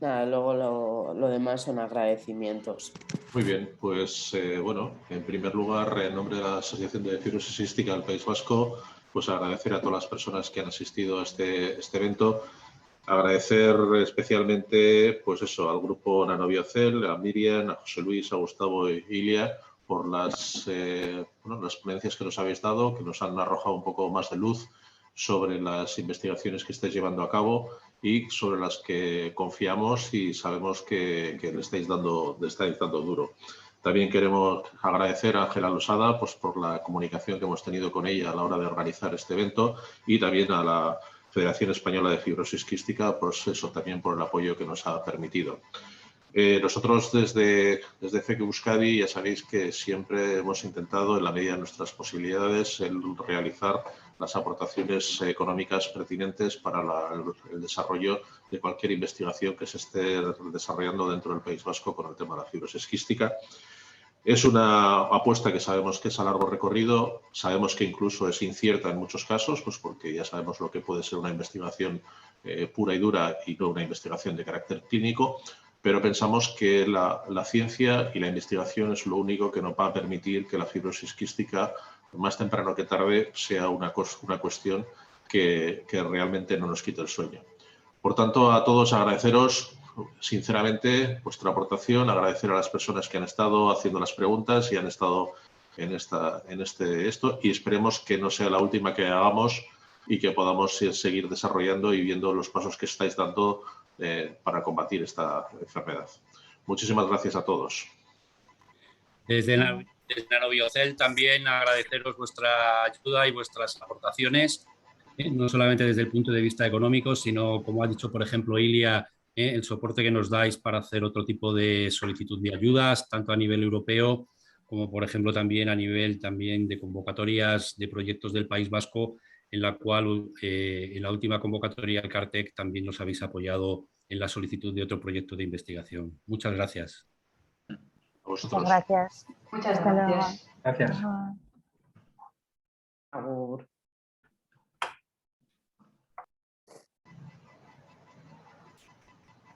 Nada, luego lo demás son agradecimientos. Muy bien, pues bueno, en primer lugar, en nombre de la Asociación de Fibrosis Quística del País Vasco, pues agradecer a todas las personas que han asistido a este evento. Agradecer especialmente, pues eso, al grupo Nanobiocel, a Miriam, a José Luis, a Gustavo y Ilia por las ponencias que nos habéis dado, que nos han arrojado un poco más de luz sobre las investigaciones que estáis llevando a cabo y sobre las que confiamos y sabemos que le estáis dando duro. También queremos agradecer a Ángela Losada pues, por la comunicación que hemos tenido con ella a la hora de organizar este evento, y también a la Federación Española de Fibrosis Quística, pues eso, también por el apoyo que nos ha permitido. Nosotros desde FEC Euskadi ya sabéis que siempre hemos intentado, en la medida de nuestras posibilidades, el realizar las aportaciones económicas pertinentes para el desarrollo de cualquier investigación que se esté desarrollando dentro del País Vasco con el tema de la fibrosis quística. Es una apuesta que sabemos que es a largo recorrido, sabemos que incluso es incierta en muchos casos, pues porque ya sabemos lo que puede ser una investigación pura y dura y no una investigación de carácter clínico, pero pensamos que la ciencia y la investigación es lo único que nos va a permitir que la fibrosis quística, más temprano que tarde, sea una cuestión que realmente no nos quite el sueño. Por tanto, a todos agradeceros sinceramente vuestra aportación, agradecer a las personas que han estado haciendo las preguntas y han estado en esto, y esperemos que no sea la última que hagamos y que podamos seguir desarrollando y viendo los pasos que estáis dando para combatir esta enfermedad. Muchísimas gracias a todos. Desde Nanobiocel también agradeceros vuestra ayuda y vuestras aportaciones, no solamente desde el punto de vista económico, sino, como ha dicho, por ejemplo, Ilia, el soporte que nos dais para hacer otro tipo de solicitud de ayudas, tanto a nivel europeo como, por ejemplo, también a nivel de convocatorias de proyectos del País Vasco, en la cual en la última convocatoria del CARTEC también nos habéis apoyado en la solicitud de otro proyecto de investigación. Muchas gracias. A vosotros. Muchas gracias. Muchas Hasta luego. gracias. Gracias. Ajá. Agur.